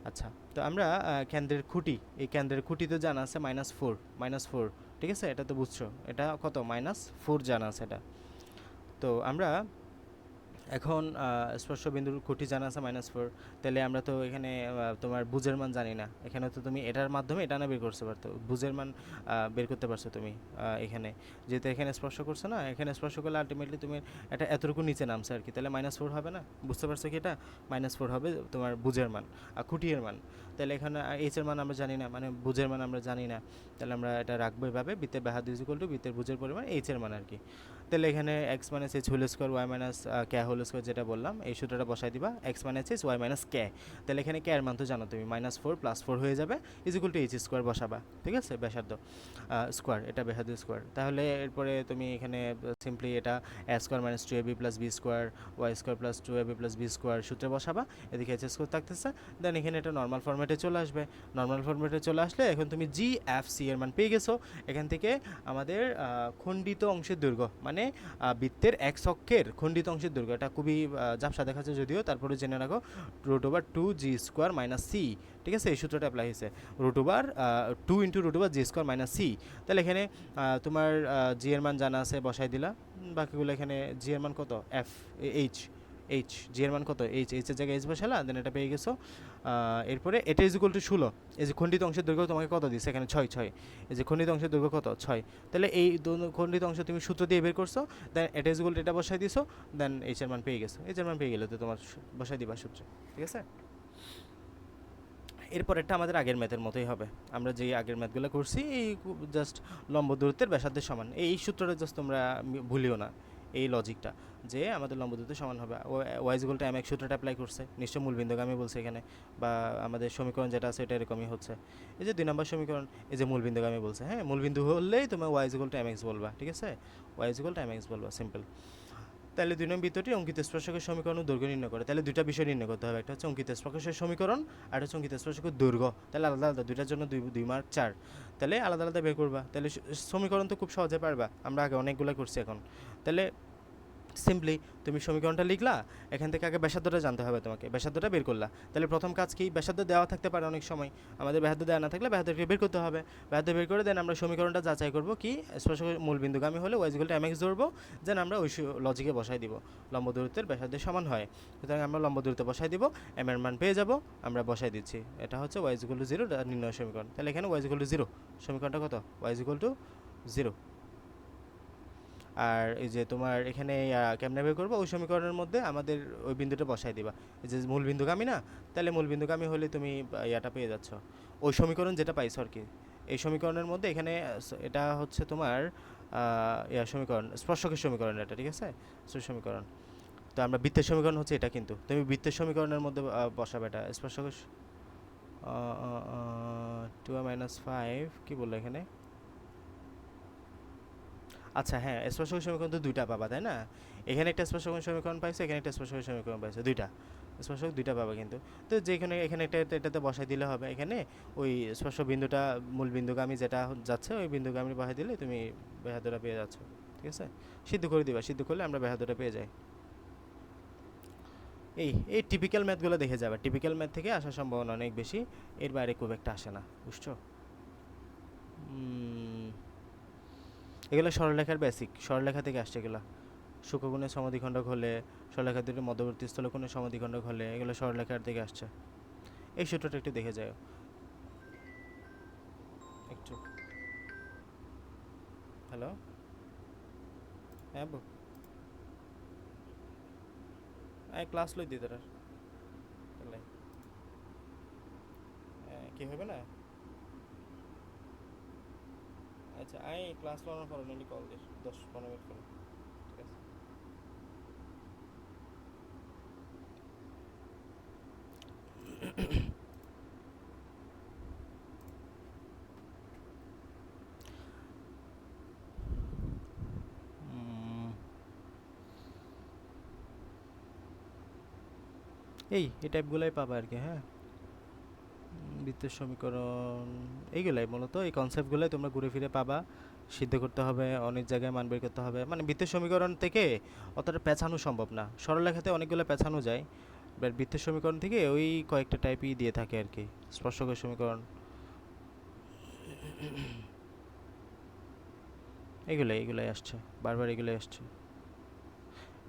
আচ্ছা, তো আমরা কেন্দ্রের খুঁটি, এই কেন্দ্রের খুঁটি তো জানা আছে -4, ঠিক আছে? এটা তো বুঝছো, এটা কত? -4 জানা আছে এটা। তো আমরা এখন স্পর্শ বিন্দুর খুঁটি জানা আছে -4, তাহলে আমরা তো এখানে তোমার বুঝের মান জানি না, এখানে তো তুমি এটার মাধ্যমে এটা না বের করতে পারতো, বুঝের মান বের করতে পারছো তুমি এখানে, যেহেতু এখানে স্পর্শ করছো না, এখানে স্পর্শ করলে আলটিমেটলি তুমি এটা এতটুকু নিচে নামছে আর কি, তাহলে -4 হবে না? বুঝতে পারছো কি? এটা -4 হবে তোমার বুঝের মান আর খুঁটির মান। তাহলে এখানে এইচের মান আমরা জানি না, মানে বুঝের মান আমরা জানি না, তাহলে আমরা এটা রাখবো এভাবে, বৃত্তের ব্যাসার্ধ = বৃত্তের বুঝের পরিমাণ এইচের মান আর কি। তাহলে এখানে x - h whole square y - k whole square, যেটা বললাম এই সূত্রটা বসাই দিবা, x - h y - k, তাহলে এখানে k এর মান তো জানো তুমি, -4 + 4 হয়ে যাবে h² বসাবা, ঠিক আছে? ব্যাসার্ধ স্কোয়ার, এটা ব্যাসার্ধ স্কোয়ার, তাহলে এরপরে তুমি এখানে সিম্পলি এটা a² - 2ab + b² y² + 2ab + b² সূত্রে বসাবা, এদিকে h² থাকতেছে, দেন এখানে এটা নর্মাল ফরম্যাটে চলে আসবে। নর্মাল ফরম্যাটে চলে আসলে এখন তুমি g f c এর মান পেয়ে গেছো। এখান থেকে আমাদের খণ্ডিত অংশের দৈর্ঘ্য, মানে বৃত্তের x অক্ষের খণ্ডিত অংশের দৈর্ঘ্য, এটা খুবই ঝাপসা দেখাচ্ছে যদিও, তারপরে জেনে রাখো √2g² - c, ঠিক আছে? এই সূত্রটা অ্যাপ্লাই হয়েছে, √2 × √g² - c, তাহলে এখানে তোমার g এর মান জানা আছে, বসাই দিলা, বাকিগুলো এখানে g এর মান কত? f g এর মান কত? h এর জায়গায় h বসালা, দেন এটা পেয়ে গেছো। এরপরে এটা = 16, এই যে খণ্ডিত অংশের দৈর্ঘ্য তোমাকে কত দিচ্ছে এখানে? 6, এই যে খণ্ডিত অংশের দৈর্ঘ্য কত? 6, তাহলে এই খণ্ডিত অংশ তুমি সূত্র দিয়ে বের করছো, দেন এটা = এটা বসাই দিছো, দেন h এর মান পেয়ে গেছো, h এর মান পেয়ে গেলে তো তোমার বসাই দিবা সূত্রে, ঠিক আছে? এরপরেরটা আমাদের আগের ম্যাথের মতোই হবে, আমরা যেই আগের ম্যাথগুলো করছি, এই জাস্ট লম্ব দূরত্বের ব্যাসার্ধের সমান, এই সূত্রটা জাস্ট তোমরা ভুলিও না, এই লজিকটা, যে আমাদের লম্ব দূরত্ব সমান হবে। y = mx সূত্রটা অ্যাপ্লাই করছে, নিশ্চয় মূলবিন্দুগামী বলছে এখানে, বা আমাদের সমীকরণ যেটা আছে এটা এরকমই হচ্ছে। এই যে 2 নম্বর সমীকরণ, এই যে মূলবিন্দুগামী বলছে, হ্যাঁ, মূলবিন্দু হলেই তোমার y = mx বলবা, ঠিক আছে? y = mx বলবা, সিম্পল। তাহলে 2 নং বৃত্তটি অঙ্কিত স্পর্শকের সমীকরণ ও দৈর্ঘ্য নির্ণয় করে, তাহলে দুইটা বিষয় নির্ণয় করতে হবে, একটা হচ্ছে অঙ্কিত স্পর্শকের সমীকরণ, আর হচ্ছে অঙ্কিত স্পর্শকের দৈর্ঘ্য, তাহলে আলাদা আলাদা, দুইটার জন্য 2 মার্ক 4, তাহলে আলাদা আলাদা বের করবা, তাহলে সমীকরণ তো খুব সহজে পারবা, আমরা আগে অনেকগুলো করছি এখন। তাহলে সিম্পলি তুমি সমীকরণটা লিখলা, এখান থেকে আগে ব্যাসার্ধটা জানতে হবে তোমাকে, ব্যাসার্ধটা বের করলা, তাহলে প্রথম কাজ কি? ব্যাসার্ধ দেওয়া থাকতে পারে অনেক সময়, আমাদের ব্যাসার্ধ দেওয়া না থাকলে ব্যাসার্ধকে বের করতে হবে, ব্যাসার্ধ বের করে দেন আমরা সমীকরণটা যাচাই করব কি স্পর্শক মূলবিন্দুগামী হলে y = mx ধরবো, দেন আমরা ওই লজিকে বসাই দিব, লম্ব দূরত্বের ব্যাসার্ধের সমান হয়, সুতরাং আমরা লম্ব দূরত্ব বসাই দিব, m এর মান পেয়ে যাব, আমরা বসাই দিচ্ছি, এটা হচ্ছে y = 0 নির্ণয় সমীকরণ, তাহলে এখানে y = 0, সমীকরণটা কত? y = 0। আর এই যে তোমার এখানে কেমনে বের করবো? ওই সমীকরণের মধ্যে আমাদের ওই বিন্দুটা বসাই দিবা, এই যে মূল বিন্দুগামী না, তাহলে মূল বিন্দুগামী হলে তুমি ইয়াটা পেয়ে যাচ্ছ, ওই সমীকরণ যেটা পাইছো আর কি, এই সমীকরণের মধ্যে এখানে এটা হচ্ছে তোমার সমীকরণ, স্পর্শকের সমীকরণ এটা, ঠিক আছে? সমীকরণ, তো আমরা বৃত্তের সমীকরণ হচ্ছে এটা, কিন্তু তুমি বৃত্তের সমীকরণের মধ্যে বসাবে এটা স্পর্শকের 2 - 5 কি বললো এখানে? আচ্ছা হ্যাঁ, স্পর্শক সমীকরণ তো দুইটা পাবা, তাই না? এখানে একটা স্পর্শক সমীকরণ পাইছো, এখানে একটা স্পর্শক সমীকরণ পাইছো, দুইটা স্পর্শক দুইটা পাবা কিন্তু, তো যেখানে এখানে একটা এটাতে বসাই দিলে হবে, এখানে ওই স্পর্শ বিন্দুটা মূল বিন্দুগামী যেটা যাচ্ছে ওই বিন্দুগামী বসাই দিলে তুমি ব্যাসার্ধটা পেয়ে যাচ্ছ, ঠিক আছে? সিদ্ধ করে দিবা, সিদ্ধ করলে আমরা ব্যাসার্ধটা পেয়ে যাই। এই টিপিক্যাল ম্যাথগুলো দেখে যাবে, টিপিক্যাল ম্যাথ থেকে আসার সম্ভাবনা অনেক বেশি, এর বাইরে খুব একটা আসে না, বুঝছো? এগুলো সরলরেখার বেসিক, সরলরেখা থেকে আসছে এগুলো, সূক্ষ্মকোণের সমদ্বিখণ্ডক হলে, সরলরেখা দুটির মধ্যবর্তী স্থলকোণের সমদ্বিখণ্ডক হলে, এগুলো সরলরেখার দিকে আসছে। এই সূত্রটা একটু দেখে যাও একটু। হ্যালো, হ্যাঁ বল। ক্লাস লই দি তোরা কি হবে না? আচ্ছা ক্লাস লওয়ার পর নইলে কল দিস 10-15 মিনিট পরে, ঠিক আছে? এই টাইপগুলোই পাবা আর কি। হ্যাঁ, বৃত্তের সমীকরণ এইগুলাই মূলত, এই কনসেপ্টগুলোই তোমরা ঘুরে ফিরে পাবা। সিদ্ধ করতে হবে, অনেক জায়গায় মান বের করতে হবে। মানে বৃত্তের সমীকরণ থেকে অতটা পেছানো সম্ভব না, সরলরেখাতে অনেকগুলো পেছানো যায়, বাট বৃত্তের সমীকরণ থেকে ওই কয়েকটা টাইপই দিয়ে থাকে আর কি। স্পর্শকের সমীকরণ এগুলাই আসছে বারবার, এগুলাই আসছে।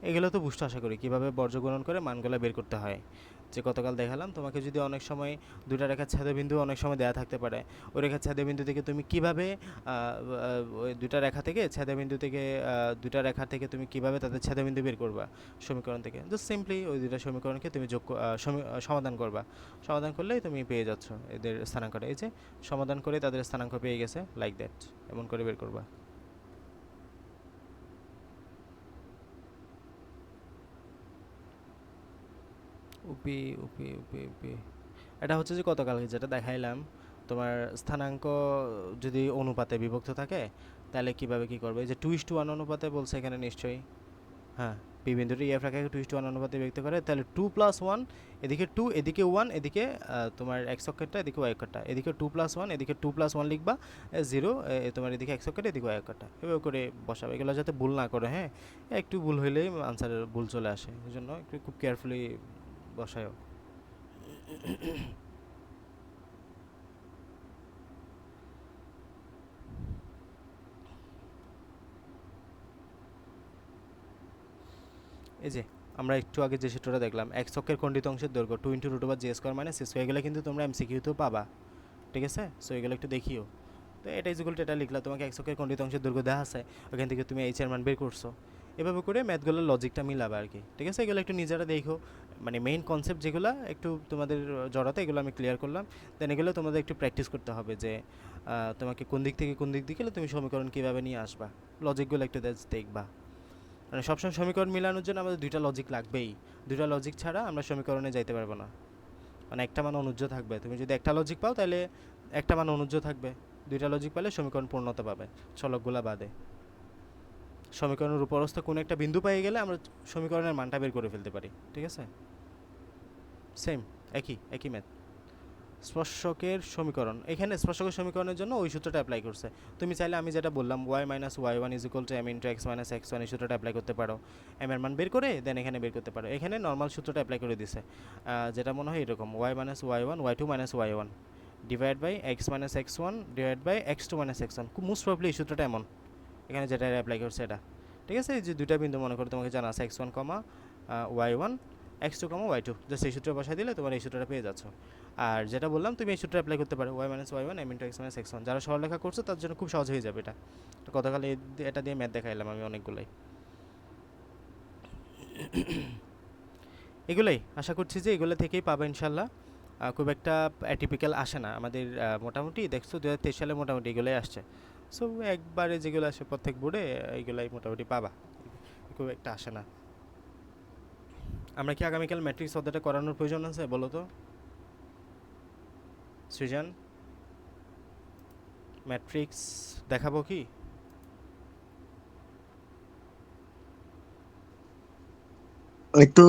এগুলো তো বুঝতে আশা করি কীভাবে বর্জ্যগ্রহণ করে মানগুলো বের করতে হয়। যে গতকাল দেখালাম তোমাকে, যদি অনেক সময় দুটা রেখার ছেদবিন্দু অনেক সময় দেওয়া থাকতে পারে, ওই রেখার ছেদবিন্দু থেকে তুমি কিভাবে ওই দুটা রেখা থেকে ছেদবিন্দু থেকে দুটা রেখা থেকে তুমি কিভাবে তাদের ছেদবিন্দু বের করবা সমীকরণ থেকে, জাস্ট সিম্পলি ওই দুটা সমীকরণকে তুমি সমাধান করবা। সমাধান করলেই তুমি পেয়ে যাচ্ছ এদের স্থানাঙ্কটা। এই যে সমাধান করে তাদের স্থানাঙ্ক পেয়ে গেছে, লাইক দ্যাট, এমন করে বের করবা। উপি উপি উপি উপি এটা হচ্ছে যে গতকালকে যেটা দেখাইলাম, তোমার স্থানাঙ্ক যদি অনুপাতে বিভক্ত থাকে তাহলে কিভাবে কি করবে? এই যে 2:1 অনুপাতে বলছে এখানে নিশ্চয়ই। হ্যাঁ, পি বিন্দুটি এফ রেখাকে 2:1 অনুপাতে বিভক্ত করে, তাহলে 2+1, এদিকে 2, এদিকে 1, এদিকে তোমার এক্স অক্ষরটা, এদিকে ওয়াই অক্ষরটা, এদিকে 2+1, এদিকে 2+1 লিখবা, 0 তোমার এদিকে এক্স অক্ষরটা, এদিকে ওয়াই অক্ষরটা, এভাবে করে বসাবে। এগুলো যাতে ভুল না করে, হ্যাঁ, একটু ভুল হইলেই আনসারের ভুল চলে আসে, এই জন্য একটু খুব কেয়ারফুলি বসায়ও। এই যে আমরা একটু আগে যে সূত্রটা দেখলাম, এক্স অক্ষের খণ্ডিত অংশের দৈর্ঘ্য 2 × √(j²-c²), এগুলো কিন্তু তোমরা এমসিকিউতেও পাবা, ঠিক আছে? সো এগুলো একটু দেখিও। তো এটা ইকুয়াল টু এটা লিখলা, তোমাকে এক্স অক্ষের খণ্ডিত অংশের দৈর্ঘ্য দেওয়া আছে, ওখান থেকে তুমি এইচ এর মান বের করছো। এভাবে করে ম্যাথগুলোর লজিকটা মিলাবে আর কি, ঠিক আছে? এগুলো একটু নিজেরা দেখো, মানে মেইন কনসেপ্ট যেগুলো একটু তোমাদের জড়াতে, এগুলো আমি ক্লিয়ার করলাম। দেন এগুলো তোমাদের একটু প্র্যাকটিস করতে হবে যে তোমাকে কোন দিক থেকে কোন দিক দিকে তুমি সমীকরণ কীভাবে নিয়ে আসবা, লজিকগুলো একটু দেখবা। মানে সবসময় সমীকরণ মেলানোর জন্য আমাদের দুইটা লজিক লাগবেই, দুইটা লজিক ছাড়া আমরা সমীকরণে যাইতে পারবো না। মানে একটা মান অনুজ্জ থাকবে, তুমি যদি একটা লজিক পাও তাহলে একটা মান অনুজ্জ থাকবে, দুইটা লজিক পেলে সমীকরণ পূর্ণতা পাবে, ছলকগুলা বাদে। সমীকরণের উপরস্থ কোনো একটা বিন্দু পেয়ে গেলে আমরা সমীকরণের মানটা বের করে ফেলতে পারি, ঠিক আছে? সেম, একই ম্যাথ। স্পর্শকের সমীকরণ, এখানে স্পর্শকের সমীকরণের জন্য ওই সূত্রটা অ্যাপ্লাই করছে। তুমি চাইলে আমি যেটা বললাম y - y1 = m × x - x1, এই সূত্রটা অ্যাপ্লাই করতে পারো, m এর মান বের করে দেন এখানে বের করতে পারো। এখানে নর্মাল সূত্রটা অ্যাপ্লাই করে দিছে, যেটা মনে হয় এরকম, y - y1 y2 - y1 divide by x - x1 divide by x2 - x1। Most probably এই সূত্রটা এমন, এখানে যেটা অ্যাপ্লাই করছে এটা, ঠিক আছে? এই যে দুইটা বিন্দু মনে করো তোমাকে জানা আছে, x1, y1, x2, y2, just এই সূত্রে বসাই দিলে তোমার এই সূত্রটা পেয়ে যাচ্ছ। আর যেটা বললাম তুমি এই সূত্র অ্যাপ্লাই করতে পারো, y - y1 m × x - x1। যারা সরলরেখা করছো তার জন্য খুব সহজ হয়ে যাবে এটা। গতকাল এটা দিয়ে ম্যাথ দেখাইলাম আমি অনেকগুলাই। এগুলাই আশা করছি যে এগুলো থেকেই পাবে ইনশাল্লাহ। খুব একটা অ্যাটিপিক্যাল আসে না আমাদের, মোটামুটি দেখছো 2023 সালে মোটামুটি এগুলোই আসছে। সো একবারে যেগুলো আসে প্রত্যেক বোর্ডে এইগুলাই মোটামুটি পাবা, খুব একটা আসে না। আমরা কি আগামীকাল ম্যাট্রিক্স অধ্যায়টা করানোর প্রয়োজন আছে বলো তো সৃজন? ম্যাট্রিক্স দেখাবো কি? একটু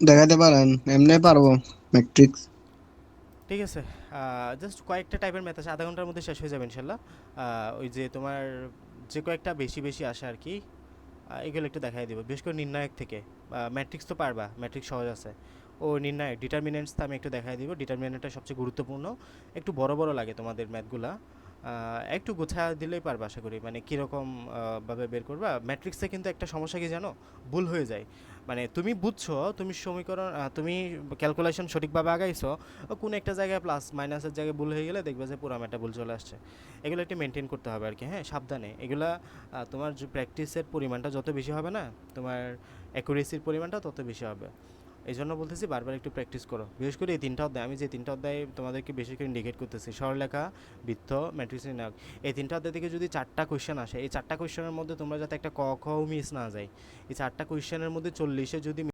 দেখাতে পারেন, এমনি পারবো ম্যাট্রিক্স। ঠিক আছে, জাস্ট কয়েকটা টাইপের ম্যাথ আছে, আধা ঘন্টার মধ্যে শেষ হয়ে যাবে ইনশাল্লাহ। ওই যে তোমার যে কয়েকটা বেশি বেশি আসে আর কি, এগুলো একটু দেখাই দেবো, বিশেষ করে নির্ণায়ক থেকে। ম্যাট্রিক্স তো পারবা, ম্যাট্রিক্স সহজ আছে। ও নির্ণায়ক ডিটারমিনেন্টস আমি একটু দেখাই দিব, ডিটারমিনেন্টটা সবচেয়ে গুরুত্বপূর্ণ, একটু বড় বড় লাগে তোমাদের ম্যাথগুলা, একটু গোছা দিলেই পারবে আশা করি, মানে কীরকম ভাবে বের করবা। ম্যাট্রিক্সে কিন্তু একটা সমস্যা কি জানো, ভুল হয়ে যায়। মানে তুমি বুঝছো, তুমি সমীকরণ তুমি ক্যালকুলেশন সঠিকভাবে আগাইছো, কোনো একটা জায়গায় প্লাস মাইনাসের জায়গায় ভুল হয়ে গেলে দেখবে যে পুরো ম্যাটটা ভুল চলে আসছে। এগুলো একটু মেনটেন করতে হবে আর কি, হ্যাঁ, সাবধানে। এগুলা তোমার যে প্র্যাকটিসের পরিমাণটা যত বেশি হবে না, তোমার অ্যাকুরেসির পরিমাণটা তত বেশি হবে। এই জন্য বলতেছি বারবার একটু প্র্যাকটিস করো, বিশেষ করে এই তিনটা অধ্যায়, আমি যে তিনটা অধ্যায় তোমাদেরকে বেশি করে ইন্ডিকেট করতেছি, সরলরেখা, বৃত্ত, ম্যাট্রিক্স নির্ণায়ক, এই তিনটা অধ্যায় থেকে যদি 4টা কোয়েশ্চেন আসে, এই 4টা কোয়েশ্চেনের মধ্যে তোমরা যাতে একটা ক খ মিস না যায়, এই 4টা কোয়েশ্চেনের মধ্যে 40-এ যদি